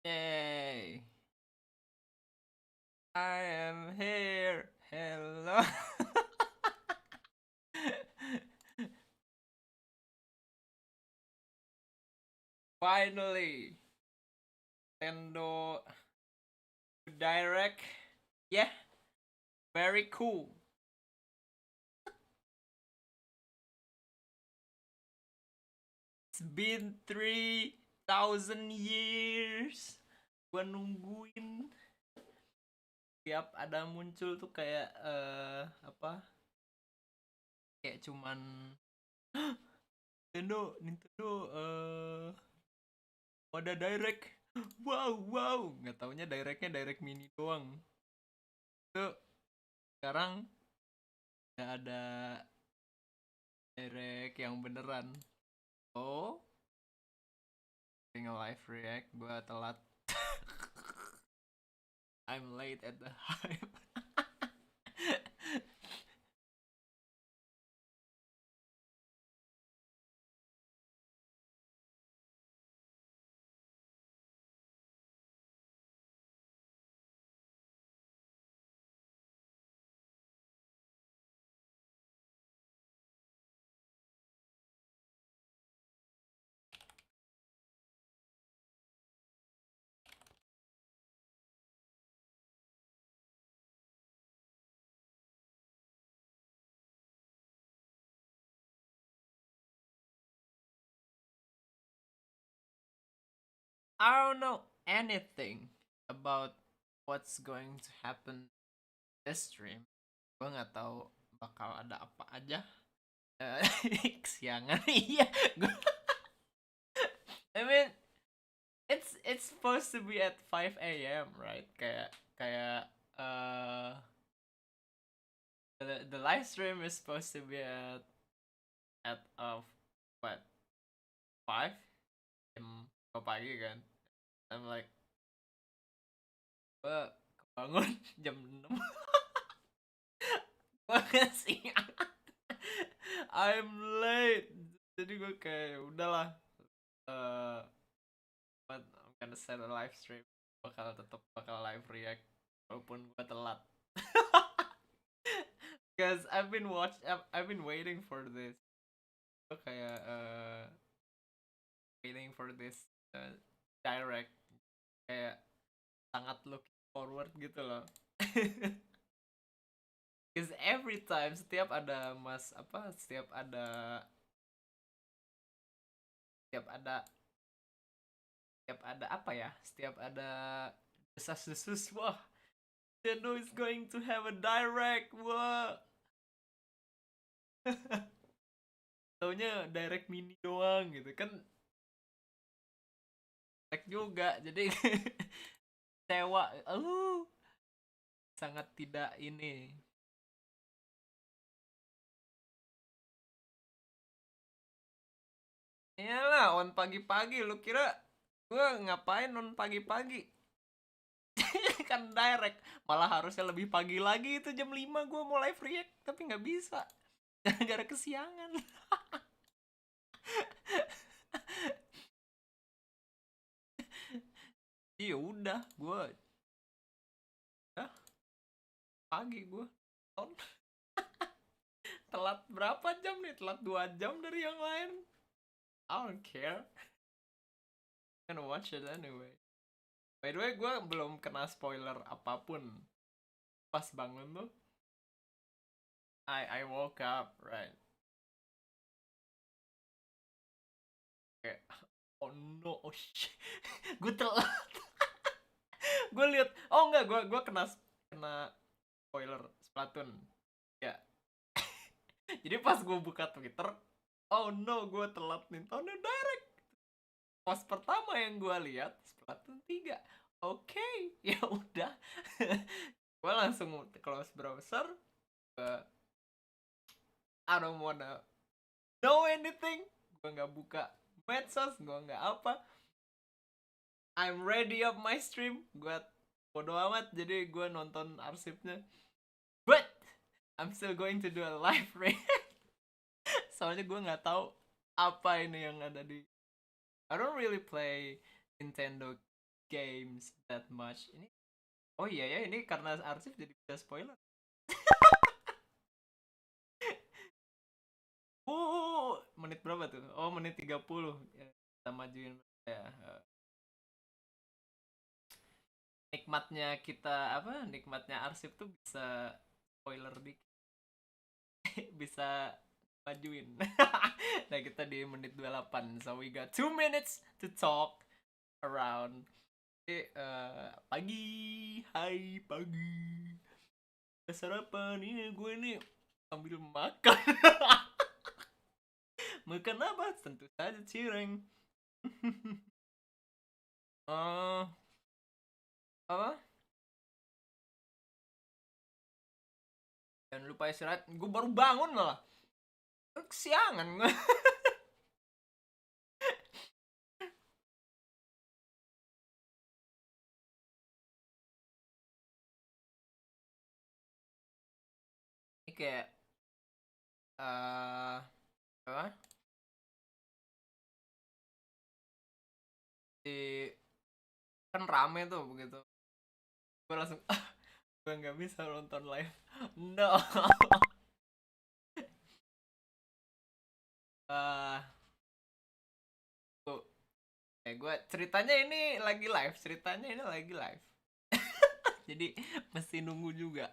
Yay! I am here. Hello. Finally, Nintendo Direct. Yeah, very cool. It's been 3,000 years. Gua nungguin tiap ada muncul tuh kayak apa? Kayak cuman Nintendo ada direct. Wow, wow. Nggak taunya directnya direct mini doang. Tuh sekarang nggak ada direct yang beneran. Oh, tinggal live react. Gua telat. I'm late at the hype. I don't know anything about what's going to happen this stream. Gue nggak tahu bakal ada apa aja. Kesiangan iya. I mean, it's supposed to be at 5 a.m. right? Kayak the live stream is supposed to be at what 5 jam pagi kan. I'm like gue kebangun jam 6. Gue ngasih I'm late, jadi gue kayak udahlah, but I'm gonna set a live stream, bakal live react walaupun gue telat. Because I've been waiting for this. Gue kayak waiting for this direct, kayak sangat looking forward gitu loh. Because every time setiap ada setiap ada apa ya, setiap ada desas-desus, wah, Nintendo is going to have a direct, wah. Taunya direct mini doang gitu kan, direct juga, jadi sewa, sangat tidak ini. Iyalah, on pagi-pagi, lu kira gue ngapain on pagi-pagi? Kan direct, malah harusnya lebih pagi lagi, itu jam 5 gue mau live react, tapi nggak bisa gara-gara kesiangan. Iya udah, gue udah pagi gue on. Telat berapa jam nih? Telat 2 jam dari yang lain. I don't care. I'm gonna watch it anyway. By the way, gue belum kena spoiler apapun. Pas bangun tuh, I woke up, right? Kayak, oh no, oh shit. Gue telat. Gue lihat, oh enggak, gue kena spoiler Splatoon. Ya. Jadi pas gue buka Twitter, oh no, gue telat Nintendo Direct. Post pertama yang gue lihat Splatoon 3. Oke, ya udah. Gue langsung close browser. I don't wanna know anything. Gue nggak buka medsos, gue nggak apa. I'm ready up my stream. Gue bodo amat, jadi gue nonton arsipnya. But I'm still going to do a live react. Soalnya gue nggak tahu apa ini yang ada di. I don't really play Nintendo games that much. Ini oh iya ya, ini karena arsip jadi bisa spoiler. Menit berapa tuh? Oh, menit 30. Ya, kita majuin ya. Nikmatnya kita apa? Nikmatnya arsip tuh bisa spoiler dikit. Bisa majuin. Nah, kita di menit 28. So we got 2 minutes to talk around. Pagi, hai pagi. Sarapan ini gue nih sambil makan. Makan apa? Tentu saja cireng. Apa? Jangan lupa istirahat. Gue baru bangun malah. Kesiangan gue. Ini kayak apa? Kan rame tuh begitu. Gue langsung gue nggak bisa nonton live. No. Gue ceritanya ini lagi live. Jadi mesti nunggu juga.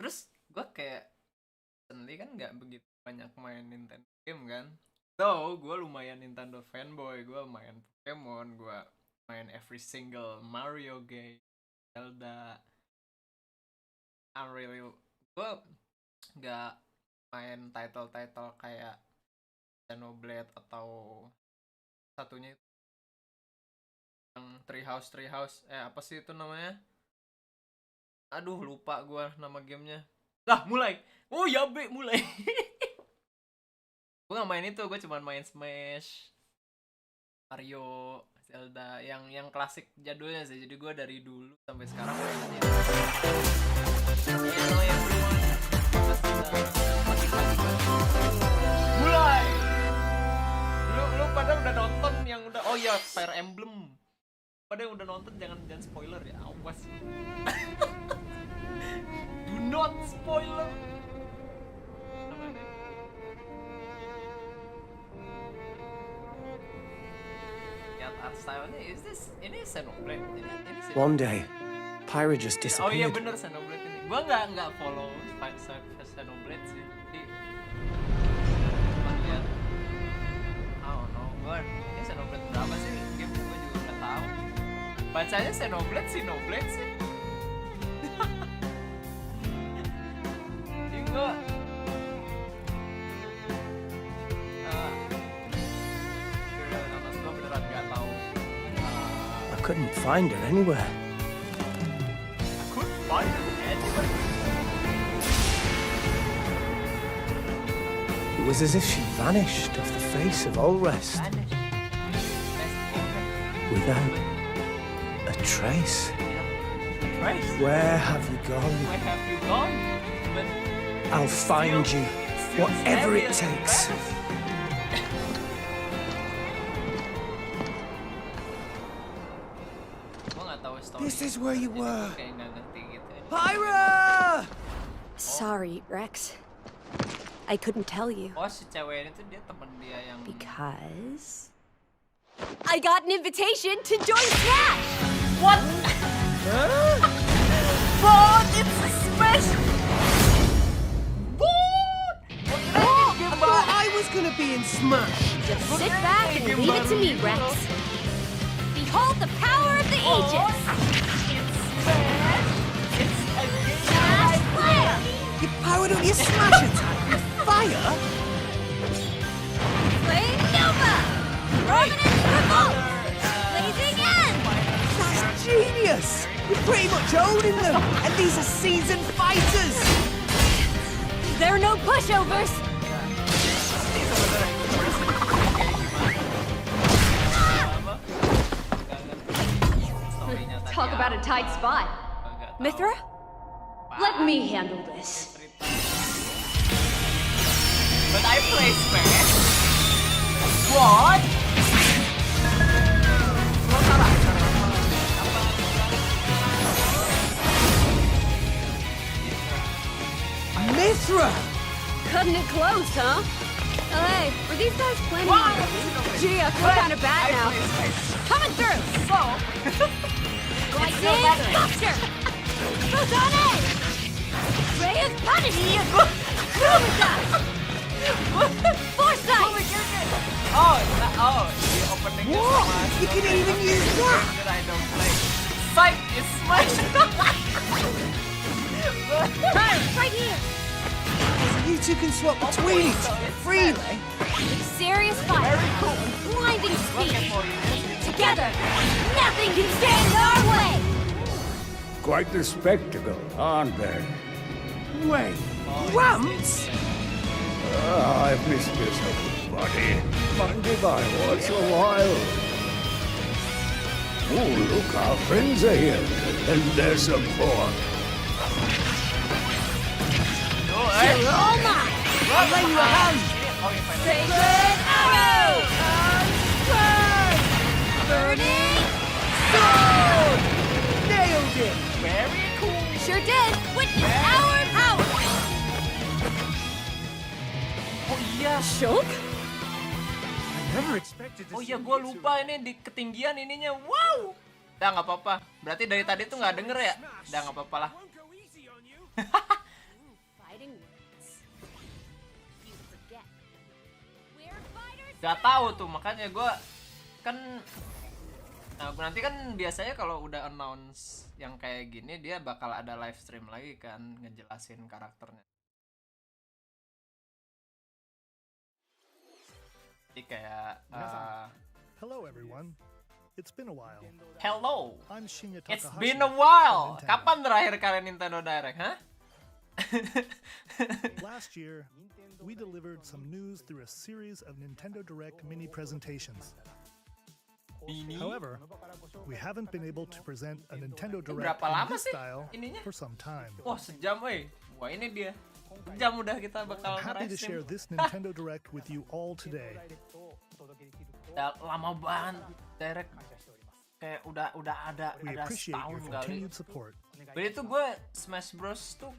Terus gue kayak sendiri kan nggak begitu banyak main Nintendo game kan. So gue lumayan Nintendo fanboy. Gue main Pokemon, gue main every single Mario game, Zelda. Gue nggak main title kayak Xenoblade atau satunya itu yang Treehouse. Apa sih itu namanya? Aduh, lupa gue nama gamenya. Lah, mulai. Oh ya, mulai. Gue gak main itu, gue cuma main Smash, Mario, Zelda, yang klasik jadulnya sih. Jadi gue dari dulu sampai sekarang mainnya. Hello everyone. Mulai. Lu pada udah nonton yang udah, oh ya, Fire Emblem. Pada yang udah nonton jangan spoiler ya, awas. Do not spoiler. Ini Xenoblade. One day, Pyra just Oh iya disappeared. bener Xenoblade ini. Gua nggak follow Xenoblade sih. Jadi cuma lihat. Oh no, ini Xenoblade berapa sih? Game gue juga nggak tahu. Bacanya Xenoblade sih. Jadi gue beneran nggak tahu. I couldn't find her anywhere. It was as if she vanished off the face of all rest, without a trace. Where have you gone? I'll find you, whatever it takes. This is where you were. Pyra! Sorry, Rex. I couldn't tell you. Oh, si cewek ini tuh dia temen dia yang Because I got an invitation to join Smash! What? But it's a Smash! What? I thought I was gonna be in Smash. Just sit back and leave it to me, Rex. Behold the power of the Aegis! It's Smash! It's a game! Smash Flare! You powered up your Smash attack with fire? Flame Nova! Prominence Revolt! Blazing End! That's genius! You're pretty much owning them, and these are seasoned fighters! There are no pushovers! Talk about a tight spot. Mithra? Let me handle this. But I play Smash. What? Ultra! Cutting it close, huh? Oh, hey, were these guys planning on Gee, I feel kind of bad now. Coming through! So, Lightning Buster! Photon Edge! Ray of Punishment! Through with us! Foresight! the opening Whoa! You can even use that! that I don't play. Sight is smash. Right here! You two can swap between each other freely. Serious fire! Very cool. Blinding Rocket speed! for you. Together, nothing can stand in our way! Quite the spectacle, aren't they? Wait, Grumps? I've missed this, buddy. Monday by once a while. Oh, look, our friends are here. And there's some pork. You're all mine! I'll lay you a hand. Sacred arrow! Burning Sword! Nailed it! Very cool. sure did! Witness our power! Oh iya, Shulk? I never expected to oh see iya, gue lupa ini di ketinggian ininya. Wow. Udah nggak apa-apa. Berarti dari tadi tuh nggak denger ya. Udah nggak apa-apa lah. Fighting words. You forget. We're fighters! Gak tahu tuh, makanya gue kan. Nah, nanti kan biasanya kalau udah announce yang kayak gini dia bakal ada live stream lagi kan ngejelasin karakternya. Jadi kayak Hello everyone. It's been a while. hello, I'm Shinya it's Takahashi. been a while. from Nintendo. Kapan terakhir kalian Nintendo Direct, hah? Last year, we delivered some news through a series of Nintendo Direct mini presentations. Ini However, we haven't been able to present a Nintendo Direct berapa in lama this sih style ininya? for some time. Wah, sejam wah ini dia. Sejam udah kita bakal I'm happy to nge-live share stream. this Nintendo Direct with you all today. Udah lama banget Direct. Kayak udah ada We appreciate setahun your kali. continued support. Jadi tuh gue Smash Bros tuh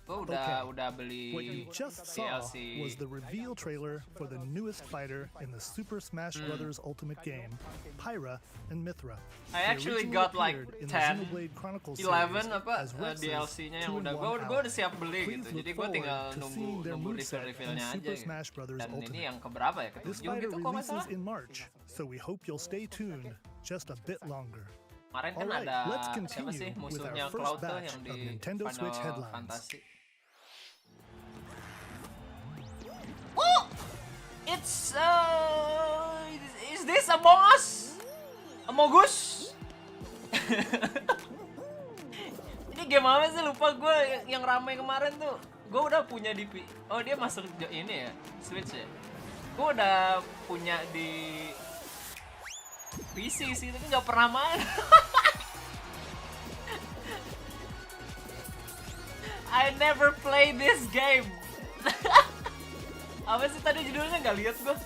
gue udah beli What you just saw DLC. was the reveal trailer for the newest fighter in the Super Smash Bros. Ultimate game, Pyra and Mithra. I They actually originally got like appeared in the 10, Xenoblade Chronicles 11 series apa as Rex's DLC-nya yang 2-in-1 gue ally. udah siap beli Please gitu. look Jadi gue tinggal forward to seeing their nunggu moveset reveal-revealnya in aja Super gitu. Smash Bros. Dan ini Ultimate. yang keberapa ya? This Ketujuh fighter gitu kok nggak releases salah. in March, so we hope you'll stay tuned just a bit longer. Kemarin kan Alright, ada let's siapa continue sih with musuhnya our first Cloud tuh batch yang of di Nintendo Switch Final headlines. Fantasy. Oh, it's is this Among Us? Among Us? Ini game apa sih, lupa gue yang ramai kemarin tuh. Gue udah punya di oh dia masuk ini ya Switch ya. Gue udah punya di PC sih tapi nggak pernah main. I never play this game. Apa sih tadi judulnya, nggak lihat gue.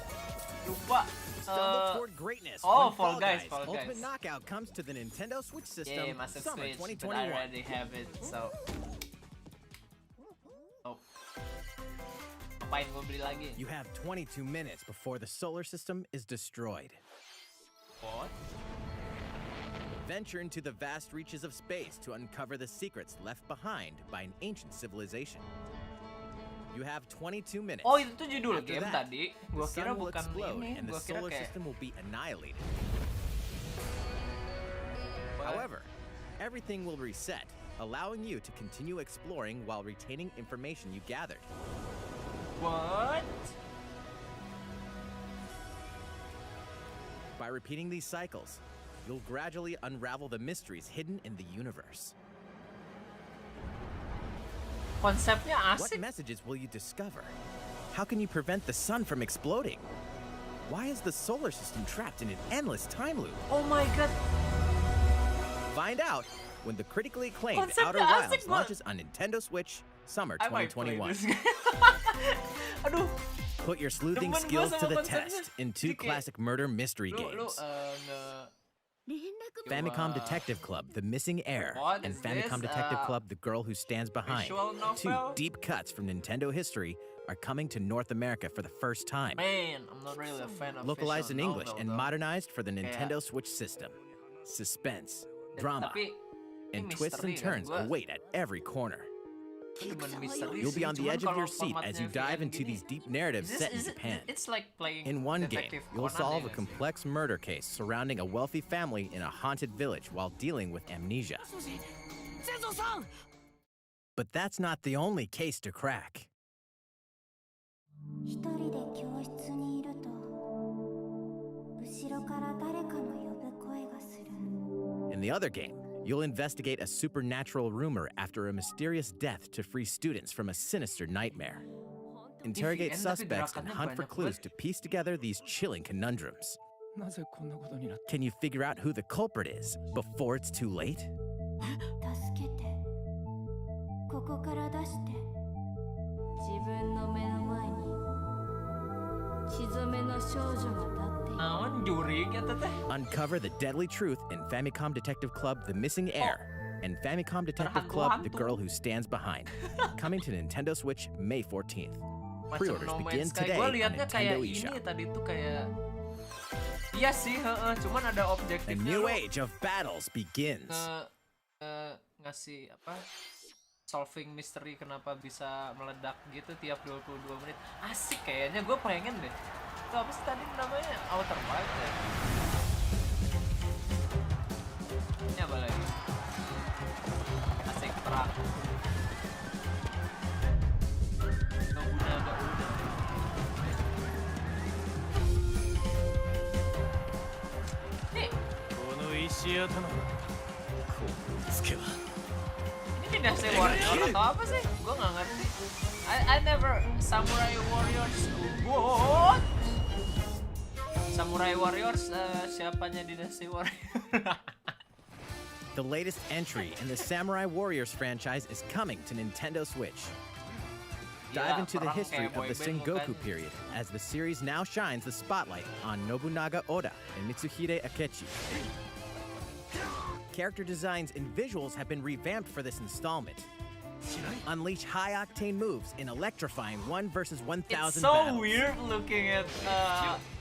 Lupa. Stumble toward greatness. oh, when Fall Guys, Fall Ultimate Guys. Knockout comes to the Nintendo Switch system Yeah, masuk summer Switch, but I 2021. already have it, so. Oh. Ngapain gue beli lagi? You have 22 minutes before the solar system is destroyed. What? Venture into the vast reaches of space to uncover the secrets left behind by an ancient civilization. You have 22 minutes. Oh, itu tuh judul After game that, tadi. the Gua sun kira will bukan explode ini. and the Gua kira solar kayak system will be annihilated. However, everything will reset, allowing you to continue exploring while retaining information you gathered. what? By repeating these cycles, you'll gradually unravel the mysteries hidden in the universe. Konsepnya What asik. messages will you discover? How can you prevent the sun from exploding? Why is the solar system trapped in an endless time loop? Oh my god. Find out when the critically acclaimed Konsepnya Outer asik Wilds banget. launches on Nintendo Switch summer I might play 2021. this game. Aduh, Put your sleuthing Temen gua skills to sama the konsepnya. test in two Jadi kayak, classic murder mystery lu games. Famicom Detective Club, The Missing Heir, What and is Famicom this? Detective Club, The Girl Who Stands Behind. Visual Two novel? deep cuts from Nintendo history are coming to North America for the first time. Man, I'm not really a fan of Localized in visual English novel, and though. modernized for the Nintendo Switch system. Suspense, drama, Tapi, and ini twists and misteri kan, turns gua- await at every corner. gua demen misteri You'll be sih, on the cuman edge of kalau your seat as you formatnya dive VN into gini, these deep narratives is set this- in Japan. It's like playing In one game, Detective you'll Conan, solve ya a nggak sih? complex murder case surrounding a wealthy family in a haunted village while dealing with amnesia. But that's not the only case to crack. 一人で教室にいると後ろから誰かの呼ぶ声がする In the other game, you'll investigate a supernatural rumor after a mysterious death to free students from a sinister nightmare. Interrogate VN tapi suspects and gerakannya hunt for banyak clues banget. to piece together these chilling conundrums. なぜこんなことになった Can you figure out who the culprit is before it's too late? 助けてここから出して自分の目の前に血染めの少女が立っている Naon jurig eta teh? Uncover the deadly truth in Famicom Detective Club The Missing Heir and Famicom Detective Club The Terhantu-hantu. Girl Who Stands Behind. Coming to Nintendo Switch May 14th. Macam Pre-orders No begin Man's Sky. today Gua on liatnya kayak Nintendo ini eShop. tadi tuh kayak iya sih, heeh, cuman ada A objektifnya new lu age of battles begins. ngasih apa? Solving mystery kenapa bisa meledak gitu tiap 22 menit. Asik kayaknya, gue pengen deh. Itu apa sih tadi namanya? Outer Wild ya? Ini apa lagi? Asik perang. Nobunaga udah. Nih, この石頭こうつけは ini dinasti warrior atau apa sih? Gue nggak ngerti. I never Samurai Warriors. What? Samurai Warriors siapanya dinasti warrior? The latest entry in the Samurai Warriors franchise is coming to Nintendo Switch. Dive Gila, into the perang history kayak of the boyband Sengoku mukanya. period as the series now shines the spotlight on Nobunaga Oda and Mitsuhide Akechi. Character designs and visuals have been revamped for this installment. Unleash high-octane moves in electrifying 1 versus 1,000 It's so battles weird looking at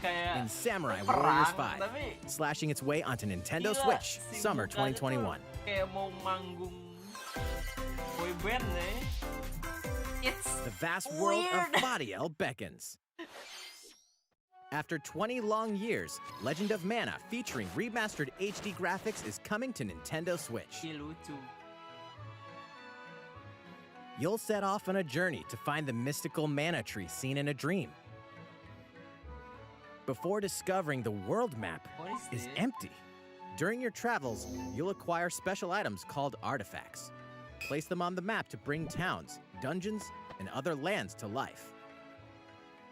kayak in Samurai perang, Warriors 5, tapi slashing its way onto Nintendo gila, Switch si summer mukanya tuh 2021. Kayak mau manggung boyband nih. It's The vast world weird. of Bodiel beckons. After 20 long years, Legend of Mana featuring remastered HD graphics is coming to Nintendo Switch. Ih, lucu. You'll set off on a journey to find the mystical mana tree seen in a dream. Before discovering the world map What is is this? empty. During your travels, you'll acquire special items called artifacts. Place them on the map to bring towns, dungeons, and other lands to life.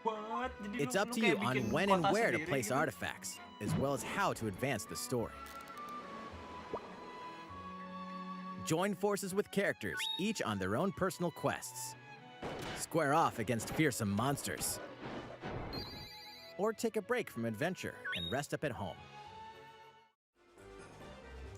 What? Jadi It's lu- up lu to kayak you on bikin when and kota where to sendiri place gitu. artifacts, as well as how to advance the story. Join forces with characters, each on their own personal quests. Square off against fearsome monsters. Or take a break from adventure and rest up at home.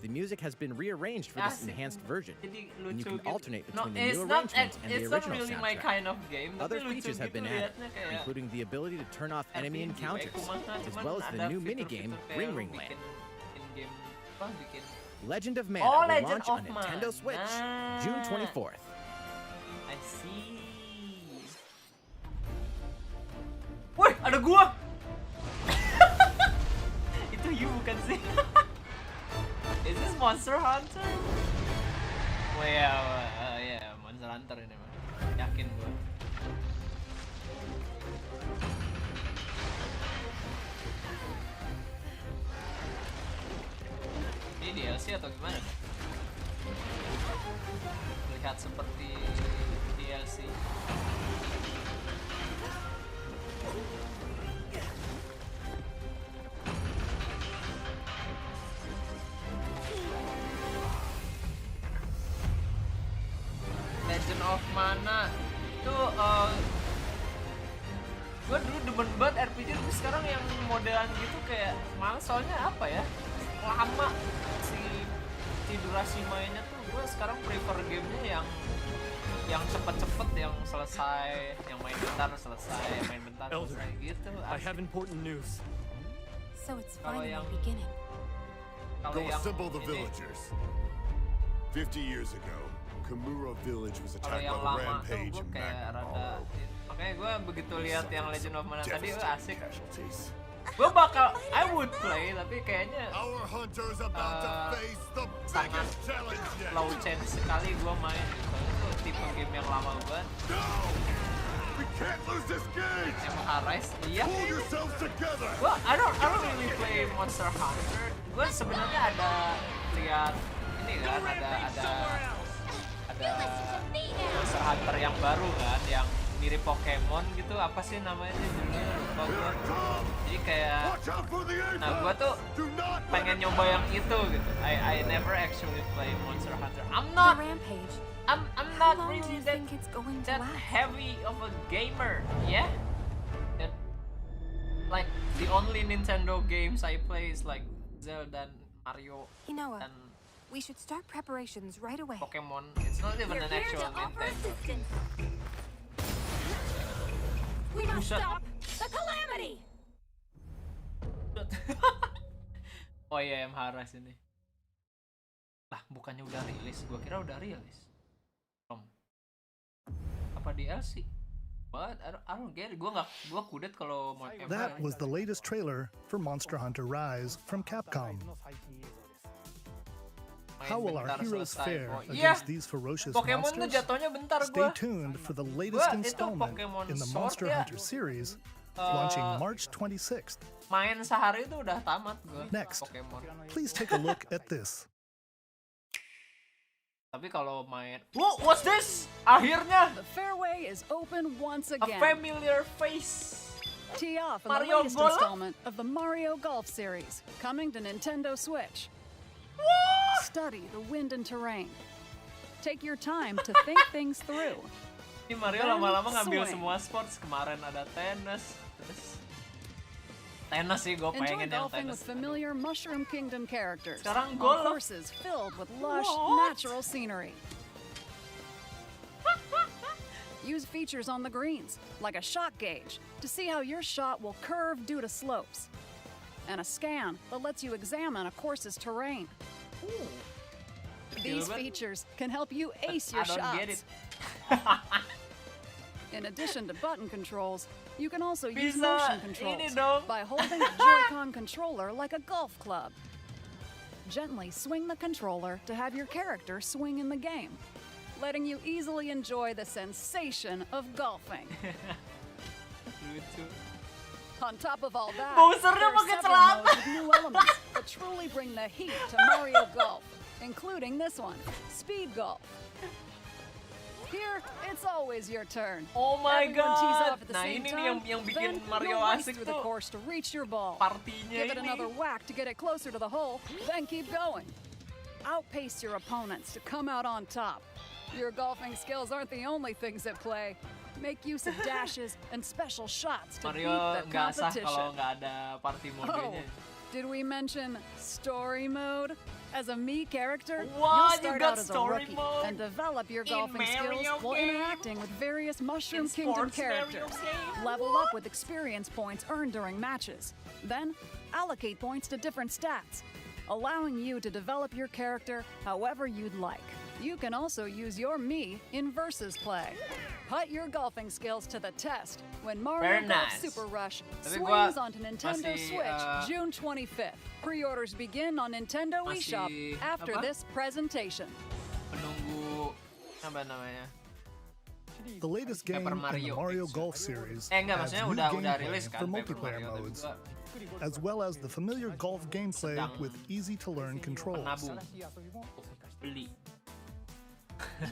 The music has been rearranged for this Asik. enhanced version, Jadi and you lucu can gitu. alternate No, between the it's new not, arrangements and the it's not original really my soundtrack. kind of game. Other Tapi lucu features have gitu been added, liatnya kayak including the ability to turn off enemy RPG, encounters, kumaha, as cuman well as the ada new fitur-fitur minigame kayak Ring lu Ring Land. bikin in-game apa, bikin Legend of Mana Oh, will Legend launch of on Nintendo Mana. Switch June 24th. I see. Woi, ada gua. Itu you bukan sih? Is this Monster Hunter? Oh ya, ya Monster Hunter ini mah. Yakin gua. Ini DLC atau gimana? Terlihat seperti DLC. Legend of Mana itu gue dulu demen banget RPG, tapi sekarang yang modelan gitu kayak males, soalnya apa ya, lama si durasi mainnya tuh, gue sekarang prefer gamenya yang cepet-cepet, yang selesai, yang main bentar selesai, main bentar selesai gitu. I have important news. So it's Kalau finally yang beginning. Go assemble the villagers. 50 years ago, Kamura village was kalau attacked yang by the lama tuh rampage gue of kayak magma rada, hollow. makanya gue begitu lihat yang Legend of Mana tadi, asik. Casualties. Gue I would play, tapi kayaknya Our hunters about to face the sangat biggest challenge yet. low chance sekali gue main gitu. Itu tipe game yang lama banget. No! We can't lose this game! Arise, iya. Pull yourselves together! Well, I don't really play Monster Hunter. Gue sebenarnya ada lihat ini kan, ada Monster Hunter yang baru kan, yang mirip Pokemon gitu. Apa sih namanya judulnya, lupa gue. Jadi kayak, Watch out for the apes! nah gue tuh Do not let pengen it nyoba yang itu gitu. I never actually play Monster Hunter. I'm The not rampage. I'm How not long do really you think it's going to that last? heavy of a gamer, yeah? And like the only Nintendo games I play is like Zelda and Mario You know what? and We should start preparations right away. Pokemon. It's not even an actual Nintendo game. We must Buset. stop the calamity! Oh iya, Haras ini. Lah, bukannya udah rilis? Gua kira udah rilis. Apa DLC? But I don't get it. Gua kudet kalau mau That was the latest trailer for Monster Hunter Rise from Capcom. How will our heroes fare against these ferocious Pokemon tuh monsters? jatuhnya bentar Stay gua. tuned for the latest Itu installment Pokemon in the Sword Monster ya. Hunter series, launching March 26th. Main sehari itu udah tamat gua. Next. Pokemon. Please take a look at this. Tapi kalau main, what's this? Akhirnya The fairway is open once a again. familiar face. Tee off in Mario the latest Golf? installment of the Mario Golf series, coming to Nintendo Switch. Study the wind and terrain. Take your time to think things through. Ini Mario Then lama-lama ngambil swing. semua sports. Kemarin ada tenis, terus tenis sih gue Enjoy pengen yang golfing with tenis. familiar Mushroom Kingdom characters Sekarang on golf. courses filled with lush, What? natural scenery. Use features on the greens, like a shot gauge, to see how your shot will curve due to slopes, and a scan that lets you examine a course's terrain. These Gilbert? features can help you ace your I don't get it. shots. In addition to button controls, you can also use Bisa motion ini controls dong. by holding the Joy-Con controller like a golf club. Gently swing the controller to have your character swing in the game, letting you easily enjoy the sensation of golfing. Lucu. On top of all that, Bowsernya there are pakai several celana. modes with new elements that truly bring the heat to Mario Golf, including this one, Speed Golf. Here, it's always your turn. Oh my Everyone tees god. off at the Nah same ini nih time, yang bikin then Mario you'll race asik through the tuh. course to reach your ball. Partinya Give it ini. another whack to get it closer to the hole, then keep going. Outpace your opponents to come out on top. Your golfing skills aren't the only things at play. Make use of dashes and special shots to Mario beat the nggak sah competition. kalau nggak ada party Oh, modenya. did we mention story mode? As a Mii character, What? you'll You start got out as a story rookie mode and develop your in golfing skills Mario while game? interacting with various Mushroom In Kingdom sports Mario characters. game? Level up with experience points earned during matches. Then, allocate points to different stats, allowing you to develop your character however you'd like. You can also use your Mii in versus play. Put your golfing skills to the test when Mario Very Golf nice. Super Rush Tapi gua swings onto Nintendo masih, Switch June 25th. Pre-orders begin on Nintendo Masih eShop after apa? this presentation. Menunggu apa namanya? The latest game Paper in the Mario Mario X. Golf series Enggak, adds maksudnya new udah gameplay rilis kan for Paper multiplayer Mario, tapi modes, gua as well as the familiar golf gameplay Sedang with easy-to-learn controls. menabung beli.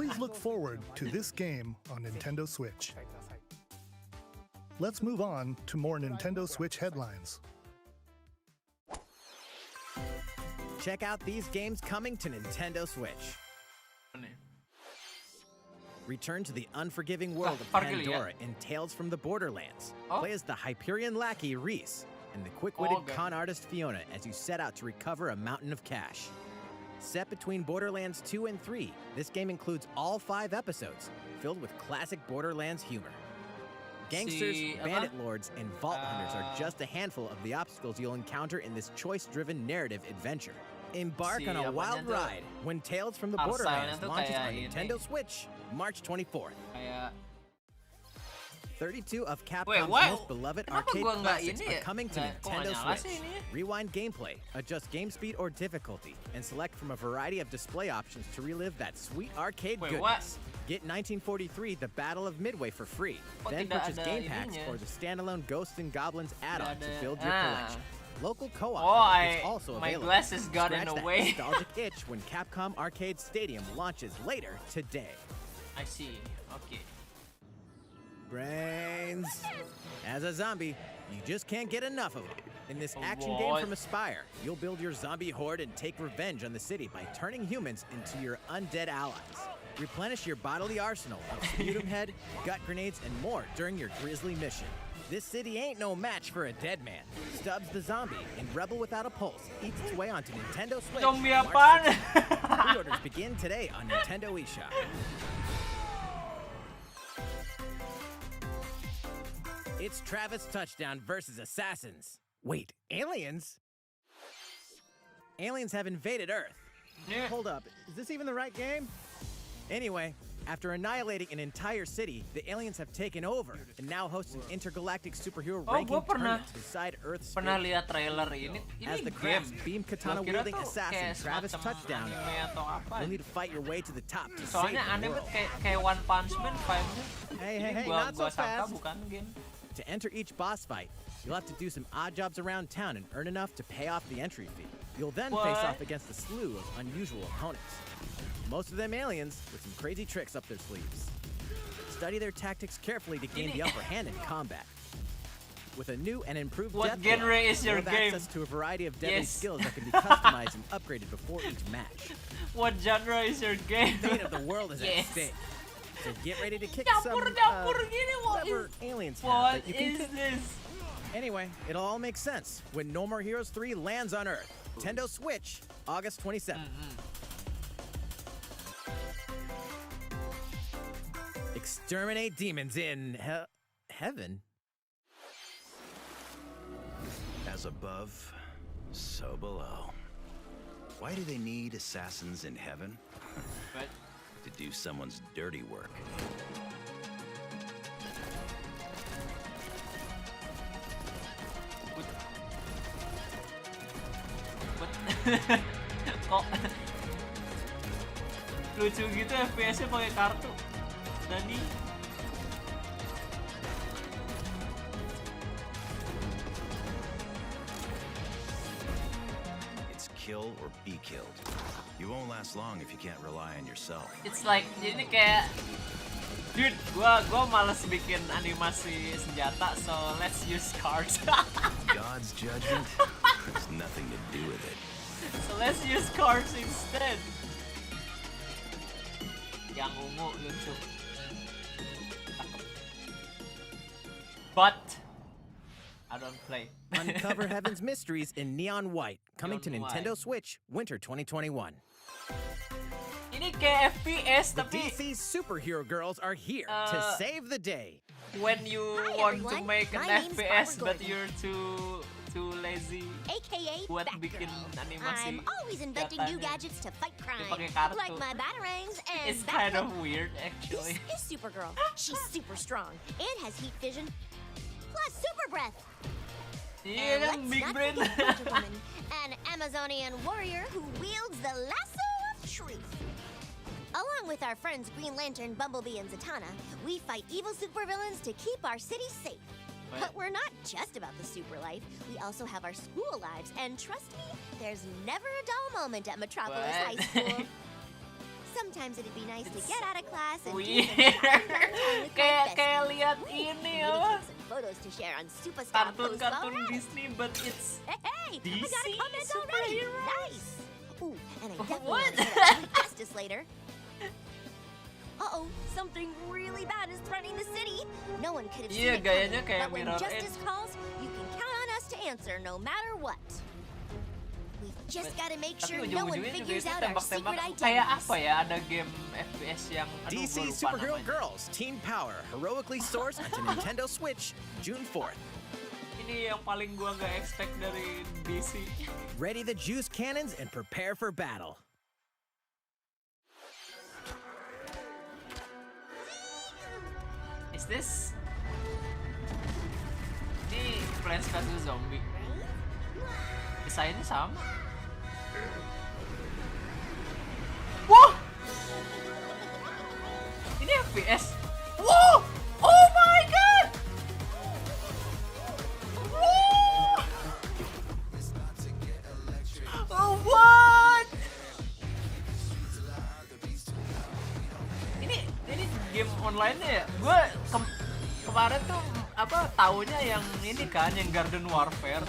Please look forward to this game on Nintendo Switch. Let's move on to more Nintendo Switch headlines. Check out these games coming to Nintendo Switch. Aneh. Return to the unforgiving world of Parkir ya. Pandora in Tales from the Borderlands. Oh. Play as the Hyperion lackey Reese, and the quick-witted Okay. con artist Fiona as you set out to recover a mountain of cash. Set between Borderlands 2 and 3, this game includes all 5 episodes, filled with classic Borderlands humor. Gangsters, bandit lords, and vault hunters are just a handful of the obstacles you'll encounter in this choice-driven narrative adventure. Embark on a wild ride when Tales from the Borderlands launches on Nintendo Switch, March 24th. Kayak 32 of Capcom's Wait, what? most beloved Kenapa arcade gua nggak classics ini are ya? coming to Nggak- kok nggak Nintendo nyala sih Switch. ini ya? Rewind gameplay, adjust game speed or difficulty, and select from a variety of display options to relive that sweet arcade Wait, goodness. Get 1943 The Battle of Midway for free. Kok Then tidak purchase ada game packs ininya? or the standalone Ghosts and Goblins add-on to ada- build your collection. Local co-op Oh, is also my available. glasses got in Scratch the that way. nostalgic itch when Capcom Arcade Stadium launches later today. I see. Okay. Brains. As a zombie, you just can't get enough of them. In this action game What? from Aspire, you'll build your zombie horde and take revenge on the city by turning humans into your undead allies. Replenish your bodily arsenal of sputum head, gut grenades, and more during your grisly mission. This city ain't no match for a dead man. Stubbs the zombie in Rebel Without a Pulse eats its way onto Nintendo Switch. Zombie March apaan? 16th. Pre-orders begin today on Nintendo eShop. It's Travis Touchdown versus Assassins. Wait, aliens? Aliens have invaded Earth. Yeah. Hold up, is this even the right game? Anyway, after annihilating an entire city, the aliens have taken over and now host an intergalactic superhero Oh, ranking gua pernah- tournament beside Earth's Pernah space. lihat trailer ini? As the Ini game. grabs beam Gua katana kira wielding tuh assassin kayak Travis semacam Touchdown, anime atau apa. you'll need to fight your way to the top to Soalnya save the anime world. kayak One Punch Man vibes-nya. Hey, Ini hey, hey, gua not so sangka fast. bukan game. To enter each boss fight, you'll have to do some odd jobs around town and earn enough to pay off the entry fee. You'll then face What? off against a slew of unusual opponents. Most of them aliens with some crazy tricks up their sleeves. Study their tactics carefully to gain the upper hand in combat. With a new and improved What death genre blow, is your you'll have game? access to a variety of deadly Yes. skills that can be customized and upgraded before each match. What genre is your game? The fate of the world is Yes. at stake. So get ready to kick Dapur gini, what whatever is- aliens have What that you can is kick. this? Anyway, it'll all make sense when No More Heroes 3 lands on Earth. Nintendo Switch, August 27th. Exterminate demons in heaven. As above, so below. Why do they need assassins in heaven? What? To do someone's dirty work. What? Kok lucu gitu FPS-nya pakai kartu. Nani? It's kill or be killed. You won't last long if you can't rely on yourself. It's like ini kayak dude, gua males bikin animasi senjata, so let's use cards. God's judgment has nothing to do with it. So let's use cards instead. Yang ungu lucu. Cakep. But I don't play. Uncover Heaven's mysteries in neon white, coming to Neon Nintendo white. Switch, winter 2021. Ini kayak FPS The tapi DC superhero girls are here to save the day. when you want to everyone. make an My name's FPS Barbara but you're too lazy AKA buat Batgirl. bikin animasi. I'm always inventing new senjatanya. gadgets to fight crime, pakai kartu. like my batarangs and It's kind of Batgirl. weird This actually. is Supergirl. She's super strong and has heat vision, plus super breath. Iya And kan, let's big not brain. forget Wonder Woman, an Amazonian warrior who wields the lasso of truth. Along with our friends Green Lantern, Bumblebee, and Zatanna, we fight evil supervillains to keep our city safe. But we're not just about the super life. We also have our school lives, and trust me, there's never a dull moment at Metropolis What? High School. Sometimes it'd be nice to get out of class and do some Weird. fun downtime with my kayak besties. lihat Great. ini Maybe apa? take some photos to share on Superstar Post. Kartun-kartun Alright. Disney but it's Hey, I got DC a comment already. superheroes. Nice. Ooh, and I definitely What? want to hit up Blue Justice later. Uh-oh, something really bad is threatening the city. No one could have seen Iya, it gayanya coming, kayak but when Mirror Justice Edge. calls, you can count on us to answer no matter what. We've just gotta make Tapi sure no one ujung-ujungnya juga figures itu out our secret tembak-tembak kayak identities. apa ya? Ada game FPS yang aduh DC gua lupa Superhero namanya. Girls Teen Power heroically soars onto Nintendo Switch June 4th. Ini yang paling gua nggak expect dari DC. Ready the juice cannons and prepare for battle. Is this? Ini Plants vs Zombie. Desainnya sama. Wah! Ini FPS. Wow! Oh my god! Wow! Oh what? Ini game online-nya ya? Gue kemarin tuh apa taunya yang ini kan yang Garden Warfare.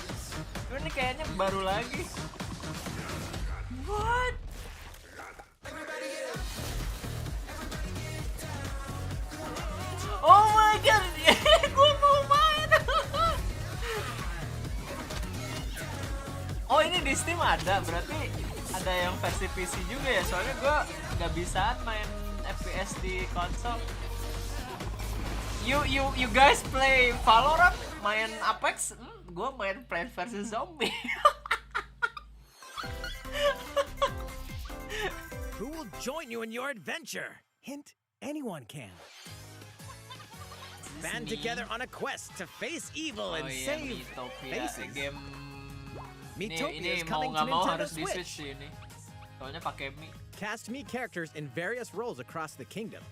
Ini kayaknya baru lagi. What? Oh my god, gue mau main. Oh ini di Steam ada, berarti ada yang versi PC juga ya. Soalnya gue nggak bisaan main FPS di konsol. You guys play Valorant, main Apex, gue main Plants vs Zombie. Who will join you in your adventure? Hint, anyone can. Band together on a quest to face evil and save faces. Game Miitopia ini is mau coming to nggak mau Nintendo harus di Switch Switch. sih ini. Soalnya pakai Mi. Cast Mii characters in various roles across the kingdom.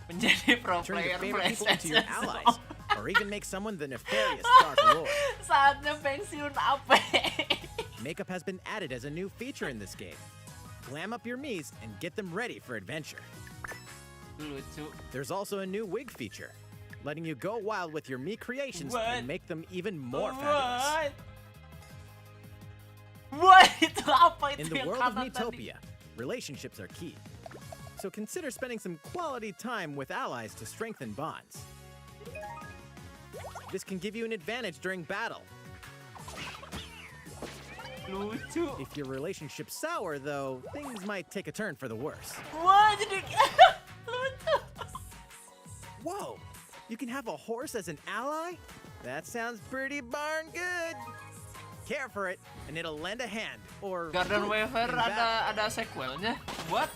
Menjadi pro Turn player your favorite people into your PlayStation. allies, or even make someone the nefarious Dark Lord. Saatnya pensiun apa? Makeup has been added as a new feature in this game. Glam up your Miis and get them ready for adventure. Lucu. There's also a new wig feature, letting you go wild with your Mii creations and make them even more fabulous. What? Itu apa itu In the yang world of kanan Miitopia, relationships are key. So consider spending some quality time with allies to strengthen bonds. This can give you an advantage during battle. Lucu. If your relationship's sour, though, things might take a turn for the worse. Wah, jadi lucu. Whoa! You can have a horse as an ally? That sounds pretty darn good. Care for it, and it'll lend a hand. Or Garden Warfare in battle. ada sequelnya. What?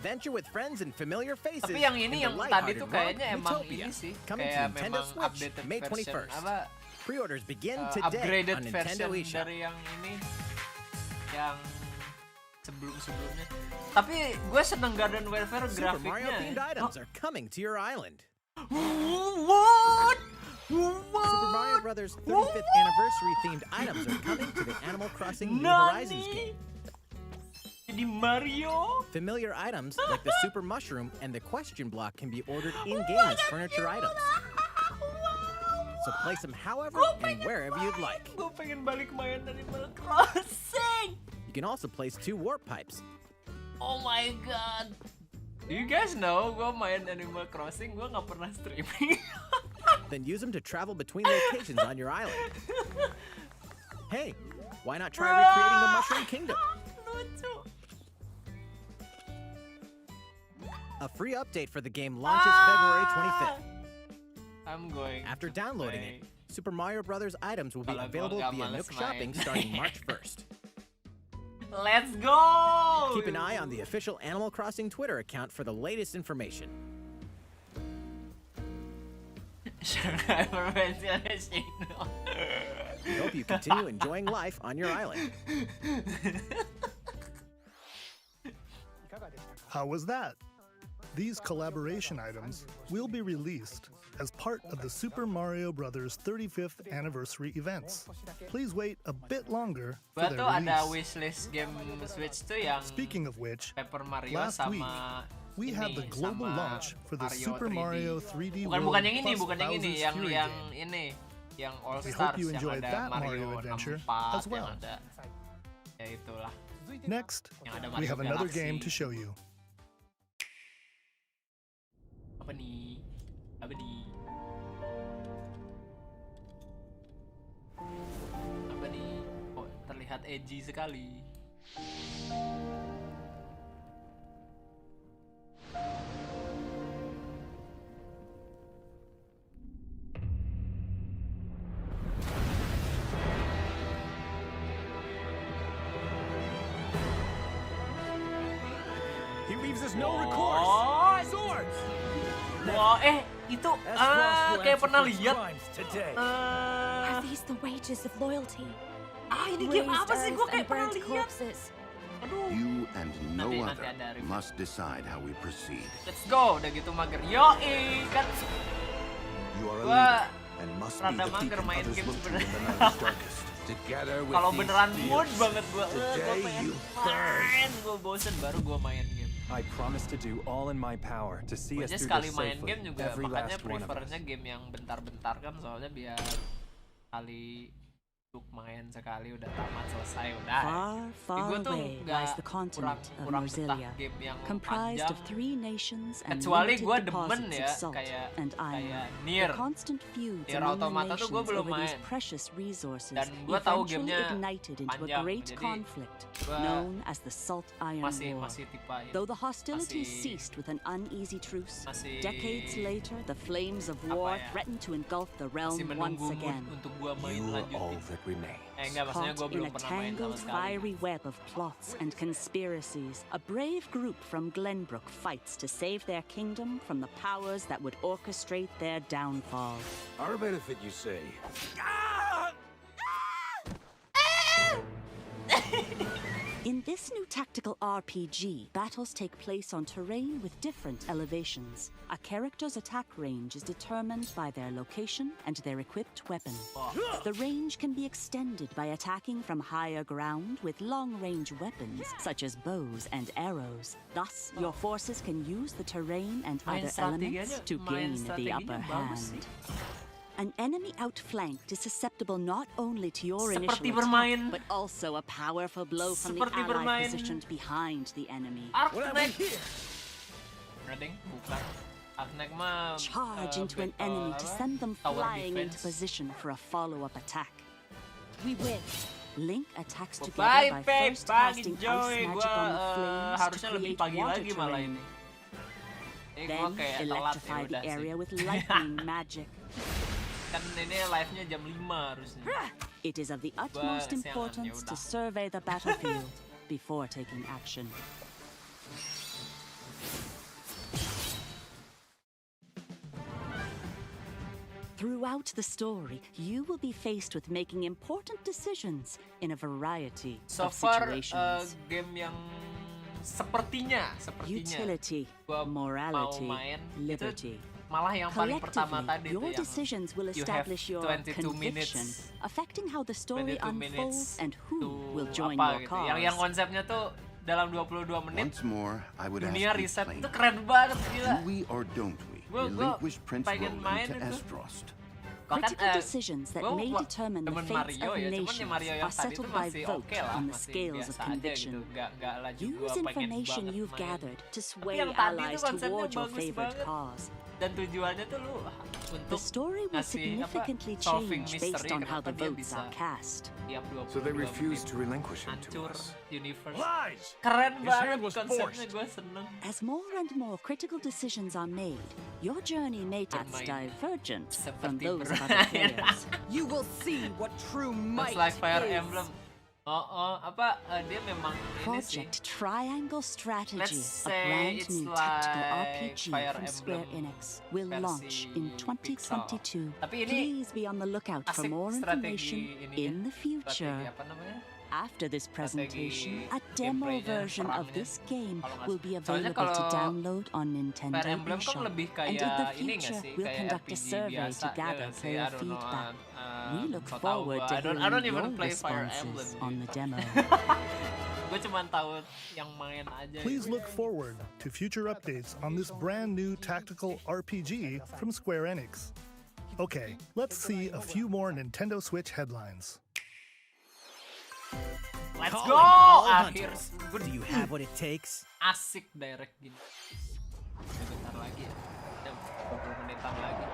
Venture with friends and familiar faces. Tapi yang ini in yang the tadi lighthearted tuh kayaknya world, emang Miitopia. ini sih. Coming to Kayak Nintendo memang Switch, updated May version 21st. apa? Pre-orders begin today Upgraded on Nintendo version eShop. dari yang ini, yang sebelumnya. Tapi gue seneng Garden Warfare Super Mario grafiknya. themed items are coming to your island. What? Super Mario Brothers 35th anniversary themed items are coming to the Animal Crossing New Horizons game. Jadi Mario? Familiar items like the Super Mushroom and the Question Block can be ordered in-game as furniture items. So place them however and wherever you'd like. Gue pengen balik main Animal Crossing. You can also place 2 warp pipes. Oh my god. Do you guys know gue main Animal Crossing, gue nggak pernah streaming. Then use them to travel between locations on your island. Hey, why not try recreating the Mushroom Kingdom? Lucu. A free update for the game launches February 25th. I'm going. After downloading it, Super Mario Brothers items will be Kalau gua available nggak via males Nook Shopping main. starting March 1st. Let's go! Keep an eye on the official Animal Crossing Twitter account for the latest information. Survivor Ventilation. We hope you continue enjoying life on your island. How was that? These collaboration items will be released as part of the Super Mario Bros. 35th anniversary events. Please wait a bit longer for Gua their tuh ada release. wishlist game Switch tuh yang Speaking of which, Paper Mario last week sama we had the ini, global sama launch for the Mario Super 3D. Mario 3D bukan World yang ini, plus bukan yang ini, Bowser's yang Fury yang game. ini, yang All We Stars hope you yang enjoyed ada that Mario Mario adventure 64 as well. yang ada, ya itulah. Next, Yang ada we Mario have another Galaxy. game to show you. Apa nih? Apa nih? Terlihat edgy sekali. He leaves us no recourse. Swords. Wah, itu kayak pernah lihat. Are these the wages of loyalty? Ini game apa sih? Gue kayak pernah lihat. Aduh. You and no Nanti other ada review. must decide how we proceed. Let's go, udah gitu mager. Yoi, kan You are a gua leader and must be rada the mager beacon main others game look to sebenarnya. in the night's darkest. Together with Kalau these beneran mood fears, banget gua today pengen you main, gua bosen baru gua main game. I promise to do all in my power to see us Aja through sekali this main safely, game juga, every makanya last one of us. prefernya game yang bentar-bentar kan, soalnya biar kali untuk main sekali udah tamat selesai udah. Far Gua tuh away nggak lies the continent of kurang betah Norzilia, game yang comprised panjang. of 3 nations and Kecuali limited gua demen deposits ya of salt kayak and iron. Nier. The constant feuds Nier among the Automata tuh gua nations belum over these main. precious resources Dan gua tahu eventually gamenya ignited into a panjang, great jadi conflict gua known as the Salt Iron War. masih tipe ini. Though the hostilities Masih- ceased with an uneasy truce, masih- decades later the flames of war ya? threatened to engulf the Masih realm once menunggu mood again. untuk gua main You are lanjutin. all that remains. Enggak, maksudnya gua Caught in belum a pernah main sama tangled, sekali. fiery web of plots and conspiracies, a brave group from Glenbrook fights to save their kingdom from the powers that would orchestrate their downfall. Our benefit, you say? In this new tactical RPG, battles take place on terrain with different elevations. A character's attack range is determined by their location and their equipped weapon. The range can be extended by attacking from higher ground with long-range weapons such as bows and arrows. Thus, your forces can use the terrain and Main other elements strateginya- to main gain the upper strateginya bagus hand. An enemy outflanked is susceptible not only to your Seperti initial bermain- attack, but also a powerful blow from the Seperti ally bermain- positioned behind the enemy. Arknek. Radeng, bukan. Arknek mah Charge into an enemy to send them flying into position for a follow-up attack. We win. Link attacks together Bye, by babe. first Pagi casting ice Joy. magic Gua on the flames harusnya to lebih create pagi water lagi malah terrain. ini. Gua Then kayak telat ya electrify the udah sih. area with lightning magic. Kan ini live-nya jam 5 harusnya. It is of the utmost kesiangan, importance yaudah. to survey the battlefield before taking action. Throughout the story, you will be faced with making important decisions in a variety So of far situations. game yang sepertinya Utility, gua morality, mau main liberty. malah yang paling pertama Collectively, tadi your tuh yang decisions will you have establish your 22 conviction, minutes. affecting how the story 22 unfolds and who will tuh join apa your gitu. cause. Yang konsepnya tuh dalam 22 menit Once more, I would ask dunia you riset plainly, itu keren banget gila. do we or don't we Gua relinquish Prince pengen main Roland to itu. Estrost? Critical decisions that gua may determine the demen fates Mario of ya, cuman nations yang Mario yang are tadi itu settled by masih vote oke lah, on the masih scales biasa of aja conviction. gitu. Nggak lagi gua Use pengen information banget you've main. gathered to sway yang tadi tuh allies konsepnya toward your bagus favorite banget. cause. Dan tujuannya tuh lu The untuk story will ngasih significantly solving change based mystery on how the kenapa dia votes bisa are cast. tiap 22 So they refuse menit to relinquish him to hancur us. universe. Lies! Keren His banget hand was konsepnya, forced. gue seneng. As more and more critical decisions are made, your journey may tax Bermain divergent from seperti those of other bermain. players. You will see what true might It's like Fire is. Emblem. Dia memang ini sih. Project Triangle Strategy, Let's a say brand it's new tactical like RPG Fire from Square Emblem Enix, will launch in versi 2022. Tapi ini Please be on the lookout for asik more strategi information ini in ya. the future. Strategi apa namanya? After this presentation, Strategi a demo gameplaynya, version of perangnya. this game Kalau nggak- will be soalnya available to kalau download on Nintendo Fire Emblem kan eShop. lebih And in the kayak ini nggak future, sih? we'll Kayak conduct a RPG survey biasa to ya gather nggak sih? I player don't know. feedback. We look So tau forward gua. to I don't hearing even your play Fire Emblem responses on the gitu. demo. Gue cuma tahu yang main aja. Please gitu. look forward to future updates on this brand new tactical RPG from Square Enix. Okay, let's see a few more Nintendo Switch headlines. Let's Calling go! all Akhir hunters. Do you have what it takes? asik direct gini. Bentar lagi ya. Udah 20 menitan lagi.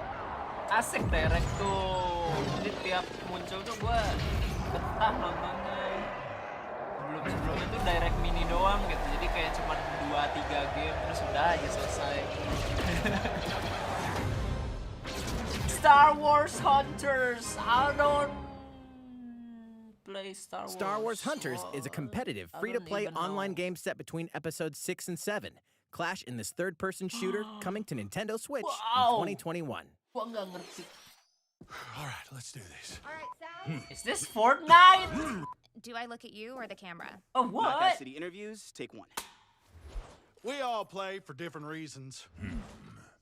Asik direct tuh. Jadi tiap muncul tuh gue betah nontonnya. sebelumnya tuh direct mini doang gitu. Jadi kayak cuma 2-3 game terus udah aja selesai. Star Wars Hunters. I don't play Star Wars. Star Wars Hunters is a competitive, free-to-play online game set between episodes 6 and 7. Clash in this third-person shooter coming to Nintendo Switch in 2021. Gua nggak ngerti. All right, let's do this. All right, Sal. Is this Fortnite? Do I look at you or the camera? Oh, what? Knockout City interviews, take 1. We all play for different reasons.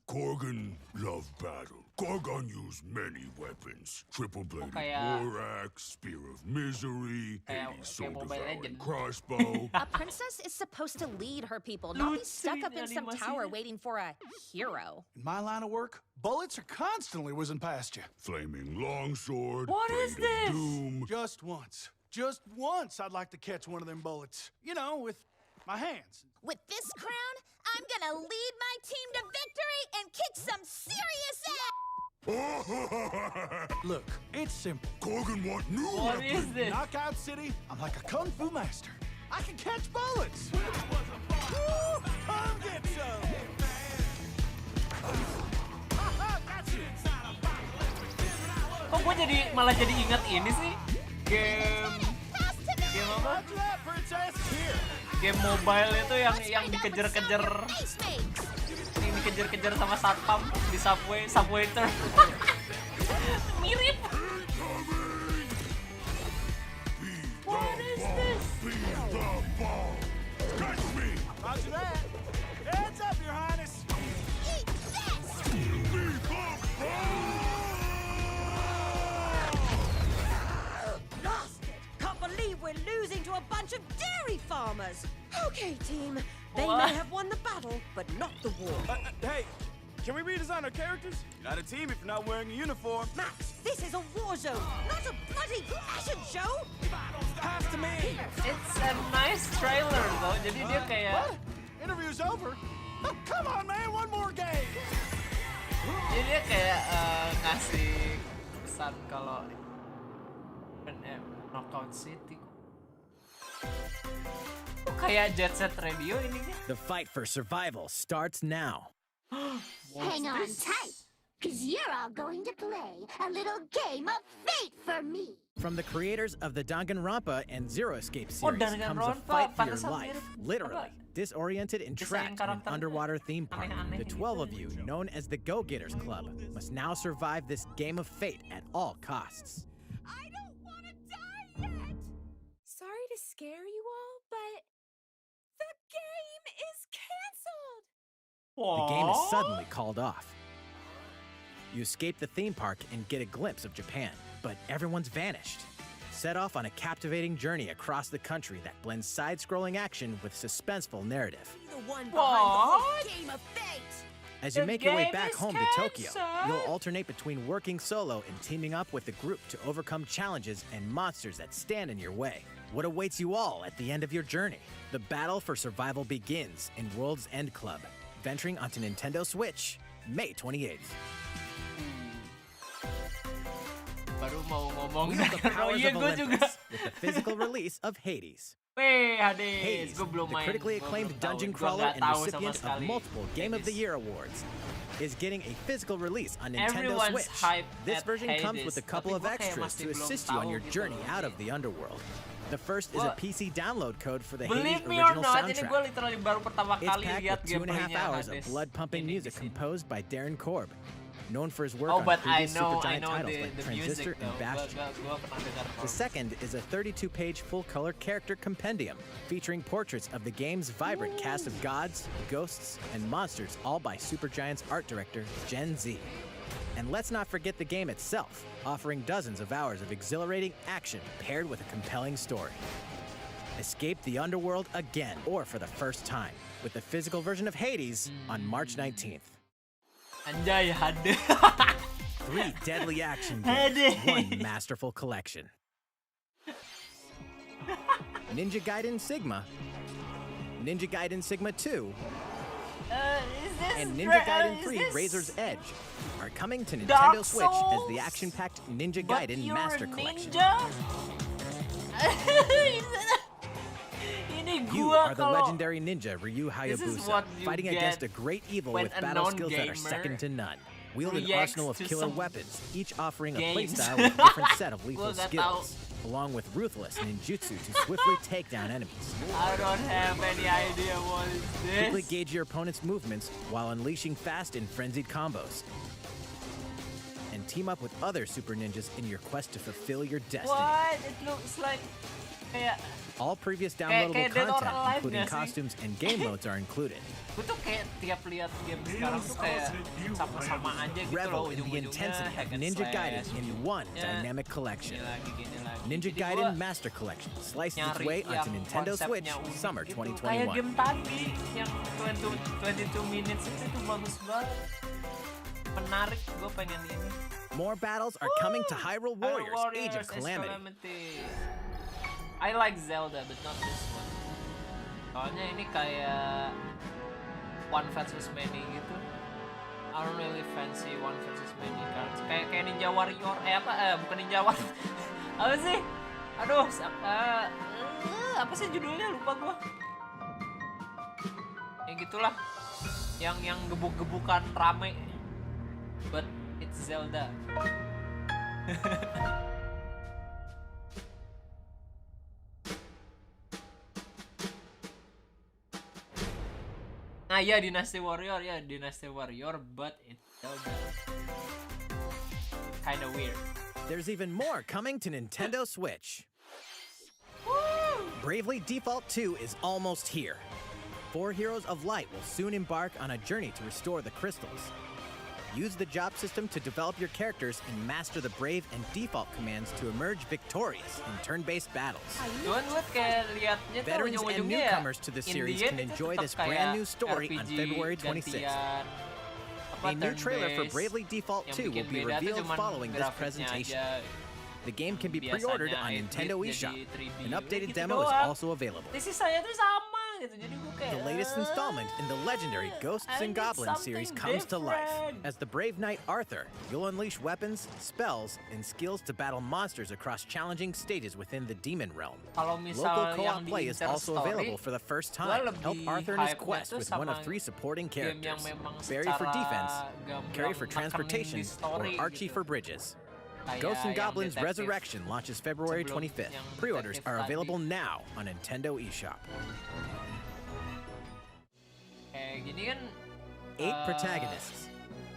Korgan loved battle. Korgan used many weapons. Triple-bladed kayak- war axe, spear of misery, Hades' kayak Mobile soul-devouring Legend. crossbow. A princess is supposed to lead her people, not be stuck up in some tower waiting for a hero. In my line of work, bullets are constantly whizzing past you. Flaming longsword. What is blade of this? Doom. Just once, I'd like to catch one of them bullets. You know, with my hands. With this crown, I'm gonna lead my team to victory and kick some serious ass! Look, it's simple. Korgan want new What weapons. is this? Knockout City, I'm like a kung fu master. I can catch bullets. Woo! Come get some. Kok gue malah jadi ingat ini sih? Game apa? Game mobile itu yang dikejar-kejar, yang dikejar-kejar sama satpam di subway turn. Mirip. What is this? Roger that. Heads up, Your Highness. Eat this! Lost it! Can't believe we're losing to a bunch of dairy farmers. Okay, team. They What? may have won the battle, but not the war. Hey, can we redesign our characters? You're not a team if you're not wearing a uniform. Max, this is a war zone, not a bloody fashion show. Pass to me. It's a nice trailer though. Jadi dia kayak What? Interview's over? Oh, come on, man, one more game. Jadi dia kayak ngasih pesan kalau Knockout City kok kayak Jet Set Radio ininya. The fight for survival starts now. Hang on tight, because you're all going to play a little game of fate for me. From the creators of the Danganronpa and Zero Escape Oh, series comes a Danganronpa, fight for your pantesan life, mirip. literally. Apa? Disoriented and Desain trapped in an karakternya underwater theme park, aneh-aneh the gitu. 12 of you, known as the Go-Getters Club, must now survive this game of fate at all costs. I don't want to die yet. Sorry to scare you all, but the game is canceled. The game is suddenly called off. You escape the theme park and get a glimpse of Japan, but everyone's vanished. Set off on a captivating journey across the country that blends side-scrolling action with suspenseful narrative. The one behind the whole What? game of fate. As you The make your way game back is home to Tokyo, canceled. you'll alternate between working solo and teaming up with the group to overcome challenges and monsters that stand in your way. What awaits you all at the end of your journey? The battle for survival begins in World's End Club, venturing onto Nintendo Switch, May 28th. Baru mau ngomong Wield the powers iya of gue juga. Olympus with the physical release of Hades. Weh, Hades, Hades, gue belum the main. critically Gua acclaimed belum tahu. dungeon Gua crawler nggak and tahu sama recipient of sekali. multiple Game of the Hades. Year awards, is getting a physical release on Nintendo Everyone's Switch. hyped This at version comes with a Hades, couple tapi of gua kayak extras masih to belum assist you on tahu your gitu journey loh. out of the underworld. The first is a Gua- PC download code for the Believe Hades me or original not, ini gue soundtrack. literally baru pertama It's kali packed lihat with 2.5 gameplaynya hours of Hades. blood-pumping Ini di music sini. composed by Darren Korb, known for his work Oh, on but I previous know Supergiant titles the like music Transistor though. and Bastion. Gua pernah dengar. The second is a 32-page full-color character compendium featuring portraits of the game's vibrant cast of gods, ghosts, and monsters, all by Supergiant's art director, Gen Z. And let's not forget the game itself, offering dozens of hours of exhilarating action paired with a compelling story. Escape the underworld again, or for the first time, with the physical version of Hades on March 19th. Anjay, Hades. 3 deadly action games, 1 masterful collection. Ninja Gaiden Sigma, Ninja Gaiden Sigma 2, Is this and Ninja Gaiden is 3 this- Razor's Edge are coming to Dark Nintendo Switch as the Souls? action-packed Ninja But Gaiden you're Master a Collection. ninja? You are the legendary ninja Ryu This is Hayabusa, what you fighting get against a great evil when with a battle skills that are non-gamer second to none. Wield an reacts arsenal of to killer some weapons, each offering a games. playstyle with a different set of lethal Gua nggak skills, along with ruthless ninjutsu to swiftly take down enemies. I don't have any idea what is this. Quickly gauge your opponent's movements while unleashing fast and frenzied combos. And team up with other super ninjas in your quest to fulfill your destiny. What? It looks like kayak All previous downloadable kayak Dead or content, Alive including nggak sih? costumes and game modes, are included. Gue tuh kayak tiap lihat game sekarang tuh kayak sama-sama aja gitu loh Revel in the ujung-ujungnya intensity hack of and Ninja slash, Gaiden in one ujung-ujungnya dynamic collection. gini lagi. Ninja Jadi Gaiden gua Master Collection slices its nyari way yang onto Nintendo Switch konsepnya unik summer gitu. 2021. Kayak game tadi yang 22 minutes itu bagus banget. Menarik, gue pengen ini. More battles are coming to Hyrule Warriors, Age of Calamity. I like Zelda, but not this one. Soalnya ini kayak one versus many gitu. I don't really fancy one versus many cards. Kayak Ninja Warrior, bukan Ninja Warrior. Apa sih? Aduh, apa sih judulnya, lupa gua. Ya gitulah. Yang gebuk-gebukan rame. But it's Zelda. Nah ya Dynasty Warrior, but it's Zelda. Kinda weird. There's even more coming to Nintendo Switch. Bravely Default 2 is almost here. 4 Heroes of Light will soon embark on a journey to restore the crystals. Use the job system to develop your characters and master the Brave and Default commands to emerge victorious in turn-based battles. Veterans and newcomers to the series can enjoy this brand new story on February 26th. A new trailer for Bravely Default 2 will be revealed following this presentation. The game can be pre-ordered on Nintendo eShop. An updated demo is also available. The latest installment in the legendary Ghosts and Goblins series comes to life. As the brave knight Arthur, you'll unleash weapons, spells, and skills to battle monsters across challenging stages within the demon realm. Local co-op play is also available for the first time. Help Arthur in his quest with one of 3 supporting characters. Barry for defense, Carrie for transportation, or Archie for bridges. Ghosts and Goblins Resurrection launches February 25th. Pre-orders are available now on Nintendo eShop. 8 protagonists,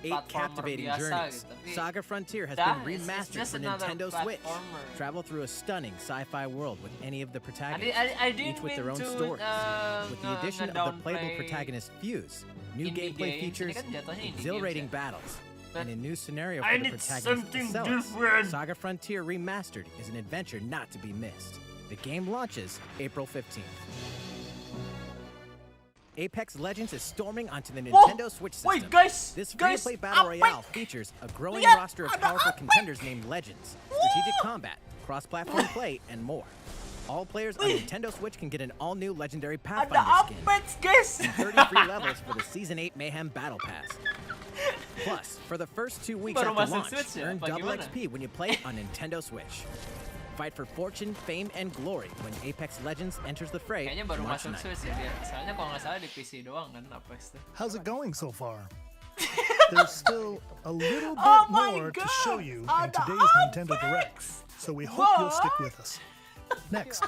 8 captivating journeys. Saga Frontier has been remastered for Nintendo Switch. Travel through a stunning sci-fi world with any of the protagonists, each with their own stories. With the addition of the playable protagonist Fuse, new gameplay features, exhilarating battles, and a new scenario for the protagonist Celeste, Saga Frontier Remastered is an adventure not to be missed. The game launches April 15th. Apex Legends is storming onto the Nintendo Switch system. Wait, guys! This free-to-play battle royale features a growing roster of powerful contenders named Legends, strategic combat, cross-platform play, and more. All players on Nintendo Switch can get an all-new legendary Pathfinder skin, and 30 free levels for the Season 8 Mayhem Battle Pass. Plus, for the first 2 weeks after launch, earn double XP when you play on Nintendo Switch. Fight for fortune, fame, and glory when Apex Legends enters the fray on March 9th. How's it going so far? There's still a little bit more to show you in today's Nintendo Direct, so we hope you'll stick with us. Next,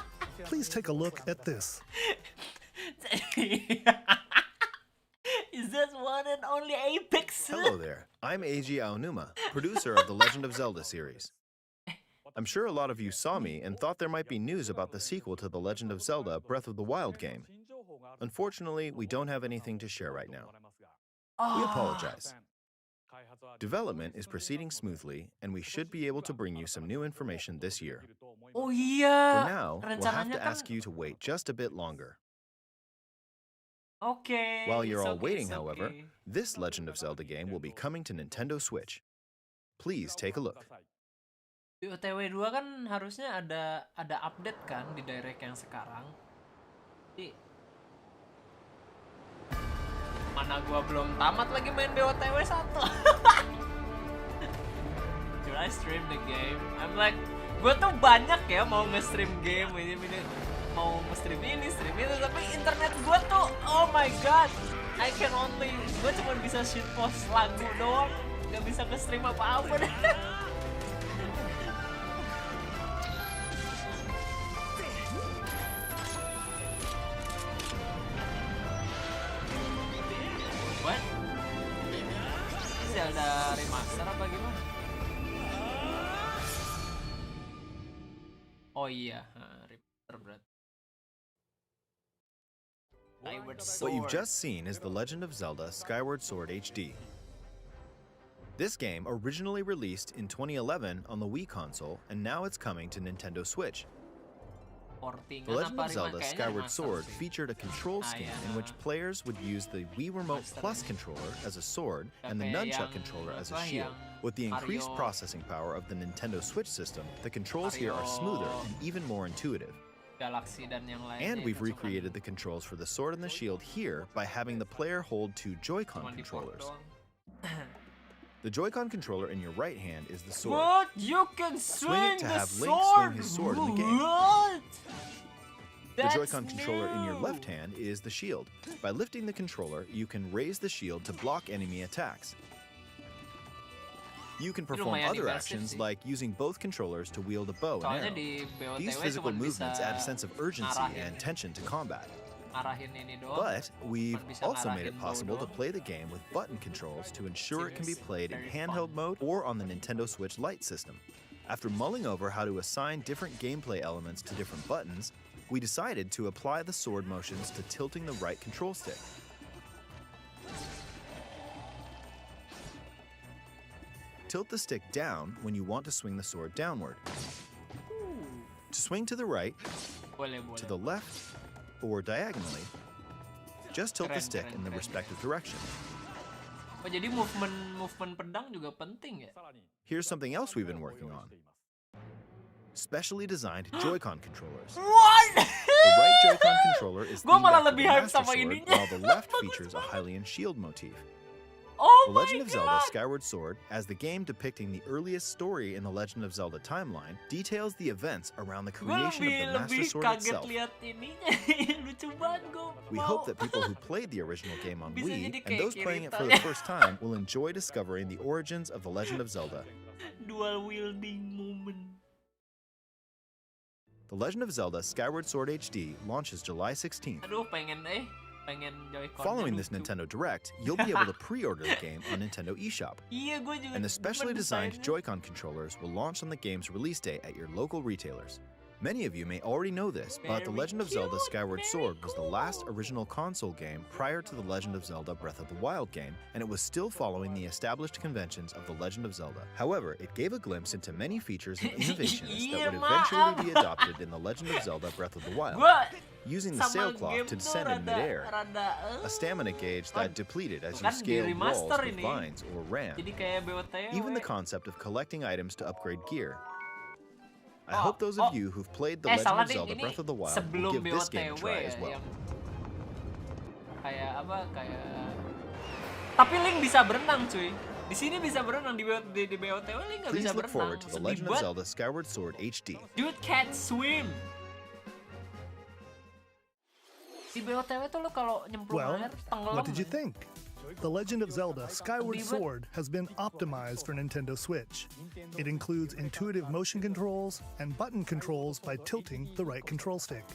please take a look at this. Is this one and only Apex? Hello there, I'm Eiji Aonuma, producer of the Legend of Zelda series. I'm sure a lot of you saw me and thought there might be news about the sequel to The Legend of Zelda Breath of the Wild game. Unfortunately, we don't have anything to share right now. We apologize. Development is proceeding smoothly, and we should be able to bring you some new information this year. Oh iya. For now, we'll have to ask you to wait just a bit longer. Okay. While you're all waiting, however, this Legend of Zelda game will be coming to Nintendo Switch. Please take a look. Di OTW 2 kan harusnya ada update kan di direct yang sekarang. Jadi mana gua belum tamat lagi main BOTW 1. Should I stream the game? I'm like, gua tuh banyak ya mau nge-stream game ini. mau stream ini, stream itu, tapi internet gue tuh, oh my god, gue cuma bisa shitpost lagu doang, nggak bisa nge-stream apa-apa deh. What? Zelda remaster apa gimana? Oh iya, remaster berarti. What you've just seen is The Legend of Zelda Skyward Sword HD. This game originally released in 2011 on the Wii console, and now it's coming to Nintendo Switch. The Legend of Zelda Skyward Sword featured a control scheme in which players would use the Wii Remote Plus controller as a sword and the Nunchuck controller as a shield. With the increased processing power of the Nintendo Switch system, the controls here are smoother and even more intuitive. And we've recreated the controls for the sword and the shield here by having the player hold two Joy-Con controllers. The Joy-Con controller in your right hand is the sword. What? You can swing it to the have sword? Link swing his sword in the game. What? The Joy-Con controller in your left hand is the shield. By lifting the controller, you can raise the shield to block enemy attacks. You can perform other actions like using both controllers to wield a bow and arrow. These physical movements add a sense of urgency and tension to combat. But we've also made it possible to play the game with button controls to ensure it can be played in handheld mode or on the Nintendo Switch Lite system. After mulling over how to assign different gameplay elements to different buttons, we decided to apply the sword motions to tilting the right control stick. Tilt the stick down when you want to swing the sword downward. To swing to the right, to the left, or diagonally, just tilt the stick in the respective direction. Oh, jadi movement pedang juga penting ya? Here's something else we've been working on. Specially designed Joy-Con controllers. What? The right Joy-Con controller is Gua malah themed after lebih the hype Master sama Sword, ininya. while the left features a Hylian shield motif. Oh The Legend of Zelda Skyward Sword, as the game depicting the earliest story in the Legend of Zelda timeline, details the events around the creation of the Master Sword itself. Lihat ininya. Lucu banget gua. We hope that people who played the original game on Wii and those playing it for the first time will enjoy discovering the origins of The Legend of Zelda. Dual wielding moment. The Legend of Zelda Skyward Sword HD launches July 16th. Aduh, pengen Joy-Con. Following this Nintendo Direct, you'll be able to pre-order the game on Nintendo eShop. Iya, gua juga. And the specially demen designed desainnya. Joy-Con controllers will launch on the game's release day at your local retailers. Many of you may already know this, but The Legend of Zelda Skyward Sword was the last original console game prior to The Legend of Zelda Breath of the Wild game, and it was still following the established conventions of The Legend of Zelda. However, it gave a glimpse into many features and innovations that would eventually be adopted in The Legend of Zelda Breath of the Wild. Using the sailcloth to descend in midair, a stamina gauge that depleted as you scaled walls with vines or ran, Jadi kayak BOTW. even the concept of collecting items to upgrade gear. I hope those of you who've played The Legend salah of deh, Zelda ini Breath of the Wild will sebelum give this game a BOTW try ya, as well. yang kayak apa, kayak tapi Link bisa berenang cuy. Di sini bisa berenang, di BOTW Link nggak Please bisa look berenang. forward to The Sedih Legend of banget. Zelda Skyward Sword HD. Dude can't swim. Di BOTW tuh lo kalau nyemplung Well, air tenggelam. what did you think? The Legend of Zelda Skyward Sword has been optimized for Nintendo Switch. It includes intuitive motion controls and button controls by tilting the right control stick.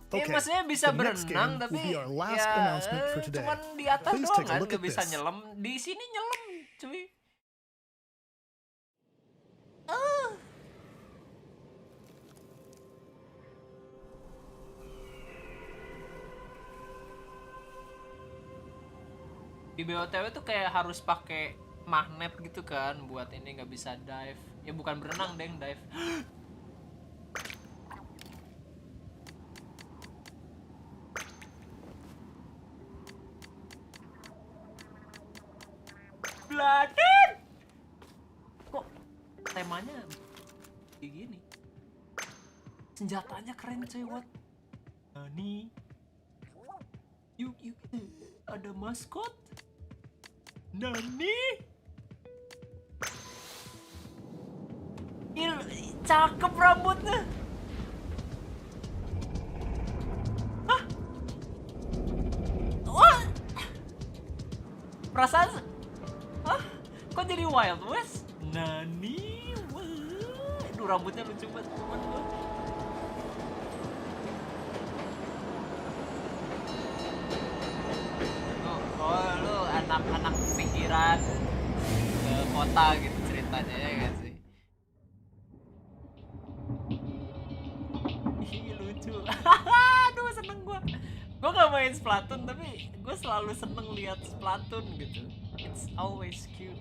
Okay, maksudnya bisa the next berenang game tapi will be our last ya, announcement for today. cuman di atas Please doang take a kan look nggak at bisa this. nyelam. Di sini nyelam cuy. Di BOTW tuh kayak harus pakai magnet gitu kan buat ini nggak bisa dive. Ya bukan berenang deng, dive. Bladen. Kok temanya kayak gini? Senjatanya keren coy, what? Nani? Yuk, ada maskot? Nani? Cakep rambutnya. Perasaan kok jadi Wild West? Nani? Wah, aduh rambutnya lucu banget teman gua. Oh, lu anak-anak pinggiran ke kota gitu ceritanya ya gak sih? Ih, lucu. Aduh, seneng gua. Gua gak main Splatoon tapi gua selalu seneng lihat Splatoon gitu. It's always cute.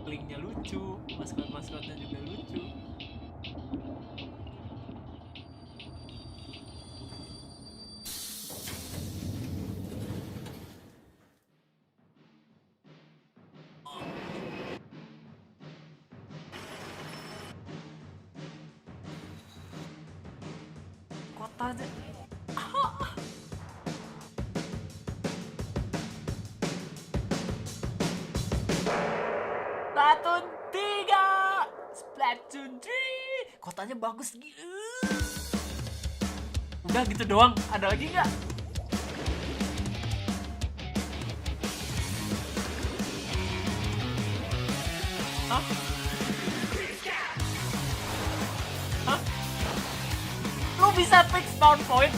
Linknya lucu, maskot-maskotnya juga lucu. Kota aja. Splatoon 3, Splatoon 3, kotanya bagus gitu. Udah gitu doang, ada lagi nggak? Hah? Hah? Lu bisa fix spawn point?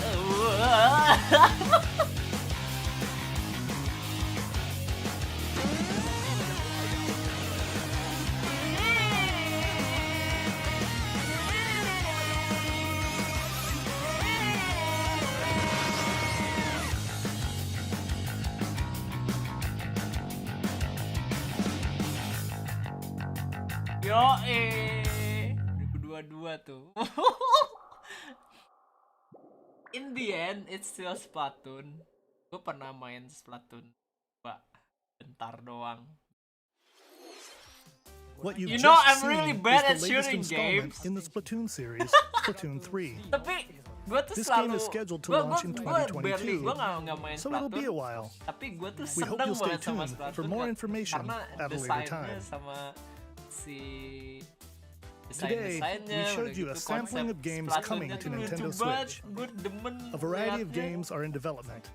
Yo 2022 tuh. In the end, it's still Splatoon. Gue pernah main Splatoon 2 bentar doang. What you've You know, just I'm seen really bad at is the latest shooting installment games. in the Splatoon series, Splatoon 3. Tapi gue tuh This selalu game is scheduled to gua launch in 2022, gue nggak main so it'll be a Splatoon. while. Tapi gue tuh We hope seneng you'll stay banget sama tuned Splatoon for more information karena at a later desainnya time. sama si Today, we showed you a sampling of games coming to Nintendo Switch. Gue demen A variety of liatnya. games are in development,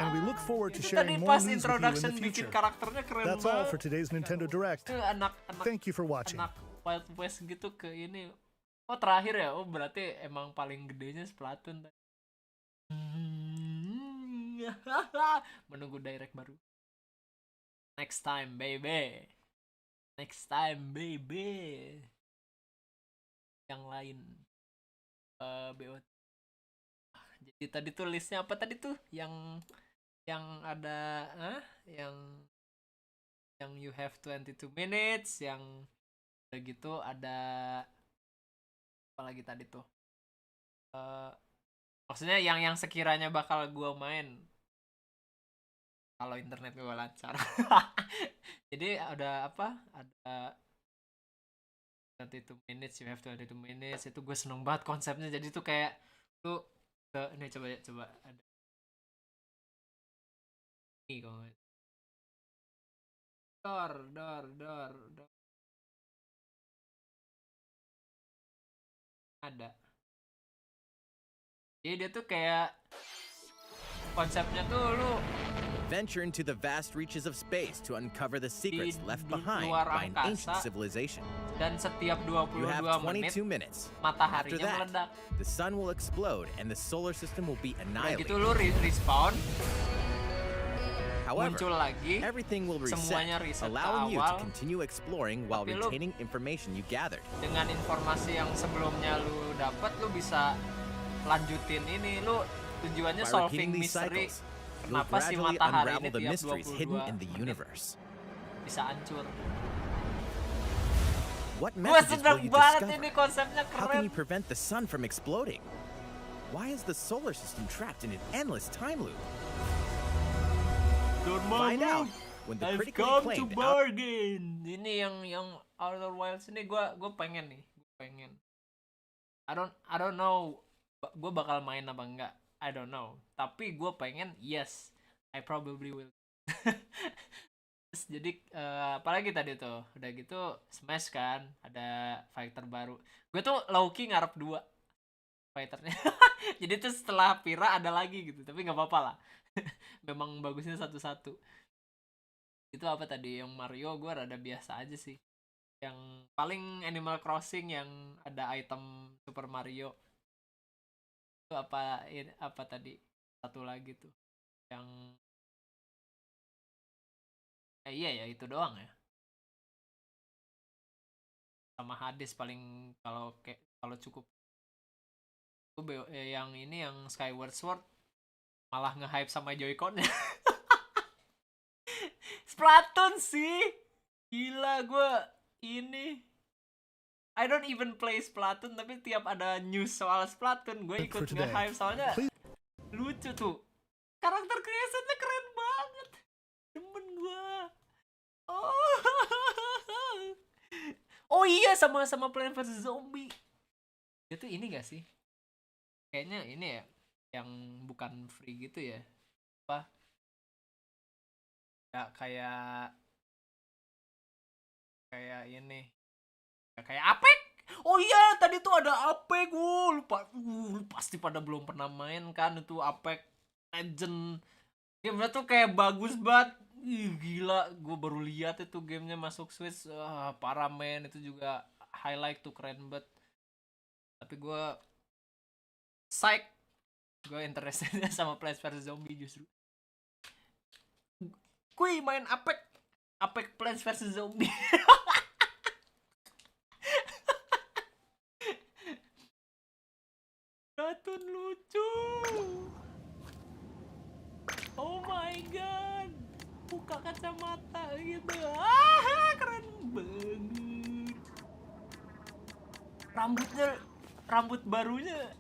and we look forward to Itu sharing tadi more pas news with you in introduction the bikin future. karakternya keren That's all banget. for today's Nintendo Direct. Itu anak-anak Thank you for watching. anak Wild West gitu ke ini. Oh terakhir ya, oh berarti emang paling gedenya Splatoon. Menunggu direct baru. Next time baby. Next time baby. Yang lain. BOT. Jadi tadi tuh listnya apa tadi tuh? Yang ada yang you have 22 minutes, yang udah gitu ada apa lagi tadi tuh? Maksudnya yang sekiranya bakal gua main kalau internet gua lancar. Jadi ada apa? Ada 22 minutes, you have 22 minutes. Itu gue seneng banget konsepnya. Jadi tuh kayak tuh ini coba ada ini kalau door ada. Jadi dia tuh kayak konsepnya tuh lu Venture into the vast reaches of space to uncover the secrets left behind luar by an ancient angkasa. civilization. Dan setiap You have 22 22 menit minutes. After mataharinya that, meledak. the sun will explode and the solar system will be Udah annihilated. gitu lu respawn, However, muncul lagi, everything will semuanya reset, reset ke allowing you to awal. continue exploring while Tapi lu- retaining information you gathered. Dengan informasi yang sebelumnya lu dapat, lu bisa lanjutin ini. Lu tujuannya By solving repeating these misteri. cycles, you'll Kenapa si gradually matahari unravel ini the tiap mysteries hidden in the 22 universe. bisa hancur? What Gue messages will seneng you banget discover? ini konsepnya How can keren. you prevent the sun from exploding? Why is the solar system trapped in an endless time loop? Don't Find out when the I've critically come to acclaimed bargain. Ini yang Outer Wilds ini gue pengen nih, I don't know, gue bakal main apa enggak, I don't know. Tapi gue pengen, yes, I probably will. Terus jadi apalagi tadi tuh, udah gitu Smash kan, ada fighter baru. Gue tuh low-key ngarep 2 fighternya. Jadi tuh setelah Pira ada lagi gitu, tapi nggak apa-apa lah. Memang bagusnya satu-satu. Itu apa tadi yang Mario gue rada biasa aja sih. Yang paling Animal Crossing yang ada item Super Mario. Itu apa tadi? Satu lagi tuh. Yang iya ya itu doang ya. Sama Hades paling kalau cukup. Yang ini yang Skyward Sword malah nge-hype sama Joy-Con-nya. Splatoon sih. Gila gue ini. I don't even play Splatoon tapi tiap ada news soal Splatoon gue ikut nge-hype soalnya lucu tuh. Karakter creation-nya keren banget. Demen gue. Oh iya sama Plants vs Zombie. Itu ini gak sih? Kayaknya ini ya yang bukan free gitu ya. Apa? Ya kayak ini. Ya, kayak Apek. Oh iya, tadi tuh ada Apek. Lupa. Pasti pada belum pernah main kan itu Apek Legend. Gamenya tuh kayak bagus banget. Gila, gue baru lihat itu gamenya masuk Switch. Parah men, itu juga highlight tuh keren banget. Tapi gue psych. Gue interested sama Plants vs Zombie justru. Kui main Apek Plants vs Zombie. Ratun lucu. Oh my god. Buka kacamata gitu. Keren banget. Rambut barunya.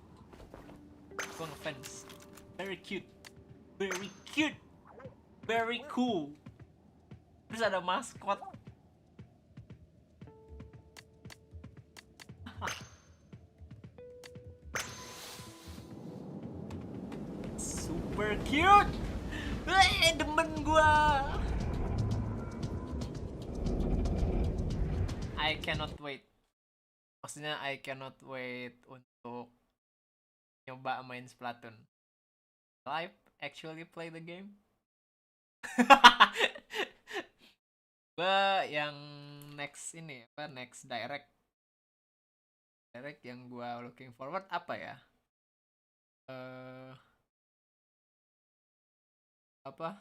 Gue ngefans. Very cute. Very cute. Very cool. Terus ada maskot. Super cute. Demen gua. I cannot wait. Maksudnya I cannot wait untuk nyoba main Splatoon. Live actually play the game. Gua yang next direct yang gua looking forward apa ya? Apa?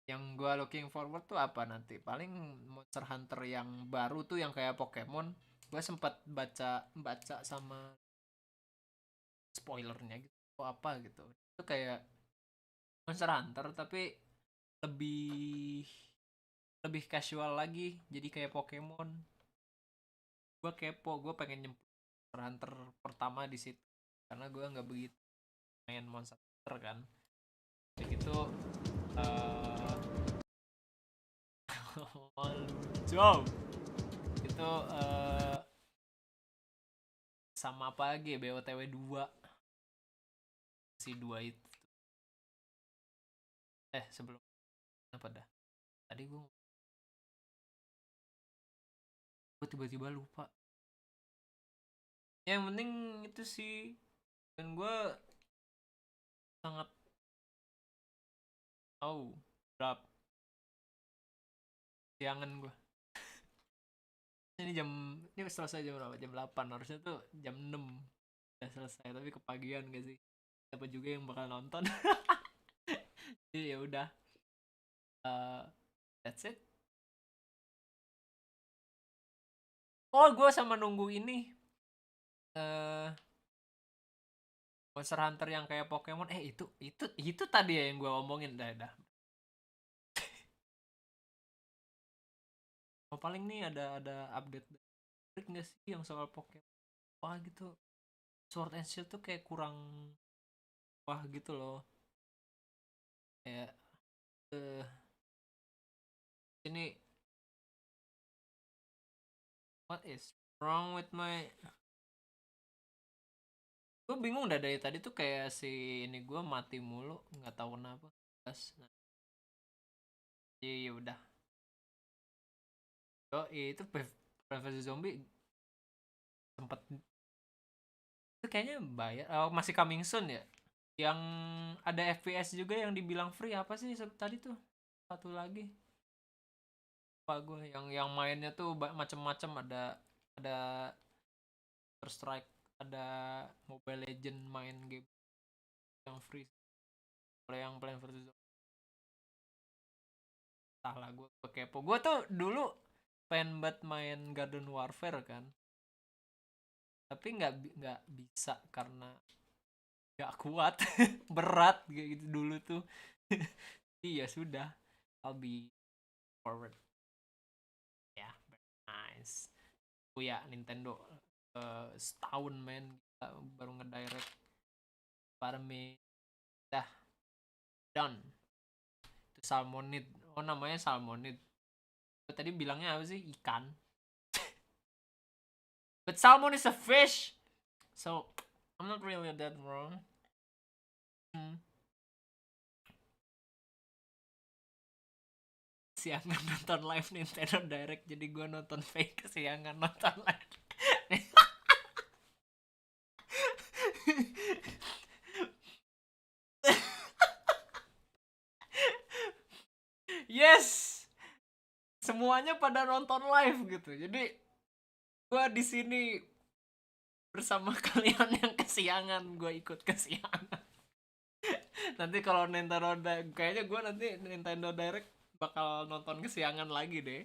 Yang gua looking forward tuh apa nanti? Paling Monster Hunter yang baru tuh yang kayak Pokemon. Gua sempat baca sama spoilernya gitu apa gitu. Itu kayak Monster Hunter tapi lebih casual lagi. Jadi kayak Pokemon. Gua kepo, gua pengen nyemput Monster Hunter pertama di situ. Karena gua nggak begitu main Monster Hunter kan. Begitu lucu. Itu sama apa lagi BOTW 2 si 2 itu sebelum apa dah tadi gue tiba-tiba lupa. Yang penting itu sih dan gue sangat berapa kesiangan gue. Ini selesai jam berapa? Jam 8. Harusnya tuh jam 6 udah selesai tapi kepagian gak sih? Siapa juga yang bakal nonton? Jadi ya udah. That's it. Oh, gue sama nunggu ini. Monster Hunter yang kayak Pokemon. Itu tadi ya yang gue omongin dah. Oh, paling nih ada update nggak sih yang soal Pokemon? Wah gitu. Sword and Shield tuh kayak kurang wah gitu loh. Kayak ini what is wrong with my gue bingung dah dari tadi tuh kayak si ini gue mati mulu nggak tahu kenapa. Iya udah. Itu Plants vs Zombie sempat kayaknya bayar. Masih coming soon ya. Yang ada FPS juga yang dibilang free apa sih tadi tuh? Satu lagi. Apa gue yang mainnya tuh macem-macem, ada Counter Strike, ada Mobile Legend, main game yang free. Kalau yang Plan vs Zombie. Salah gue kepo. Gue tuh dulu pengen banget main Garden Warfare kan. Tapi nggak bisa karena nggak kuat. Berat gitu dulu tuh. Iya sudah, I'll be forward. Ya, nice. Ya Nintendo setahun main baru ngedirect Parme. Dah done. Itu Salmonid. Oh namanya Salmonid. Tadi bilangnya apa sih? Ikan. But salmon is a fish. So I'm not really that wrong. Kesiangan nonton live Nintendo Direct, jadi gue nonton fake kesiangan nonton live. Yes, semuanya pada nonton live gitu. Jadi gue di sini bersama kalian yang kesiangan, gue ikut kesiangan. Nanti kalau kayaknya gue nanti Nintendo Direct bakal nonton kesiangan lagi deh.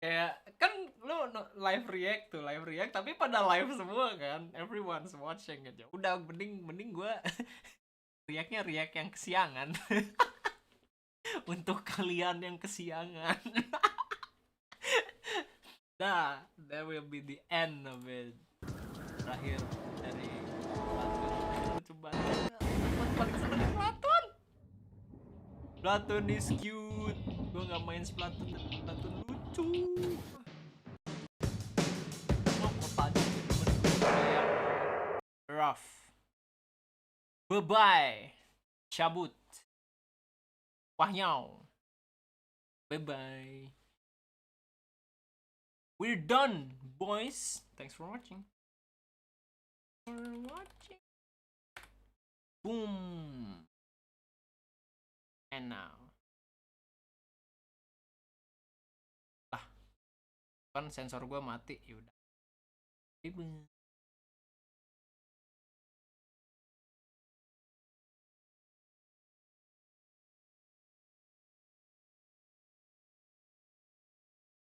Kayak kan lu live react tapi pada live semua kan, everyone's watching aja. Udah mending gue react yang kesiangan. Untuk kalian yang kesiangan. Nah, that will be the end of it. Terakhir dari Splatoon. Coba paling seneng Splatoon. Splatoon is cute. Gue gak main Splatoon lucu. Oh, kotanya yang rough. Bye-bye. Cabut. Wahnyau. Bye-bye. We're done, boys. Thanks for watching. Boom. And now. Lah. Kan sensor gua mati, yaudah. Bye-bye.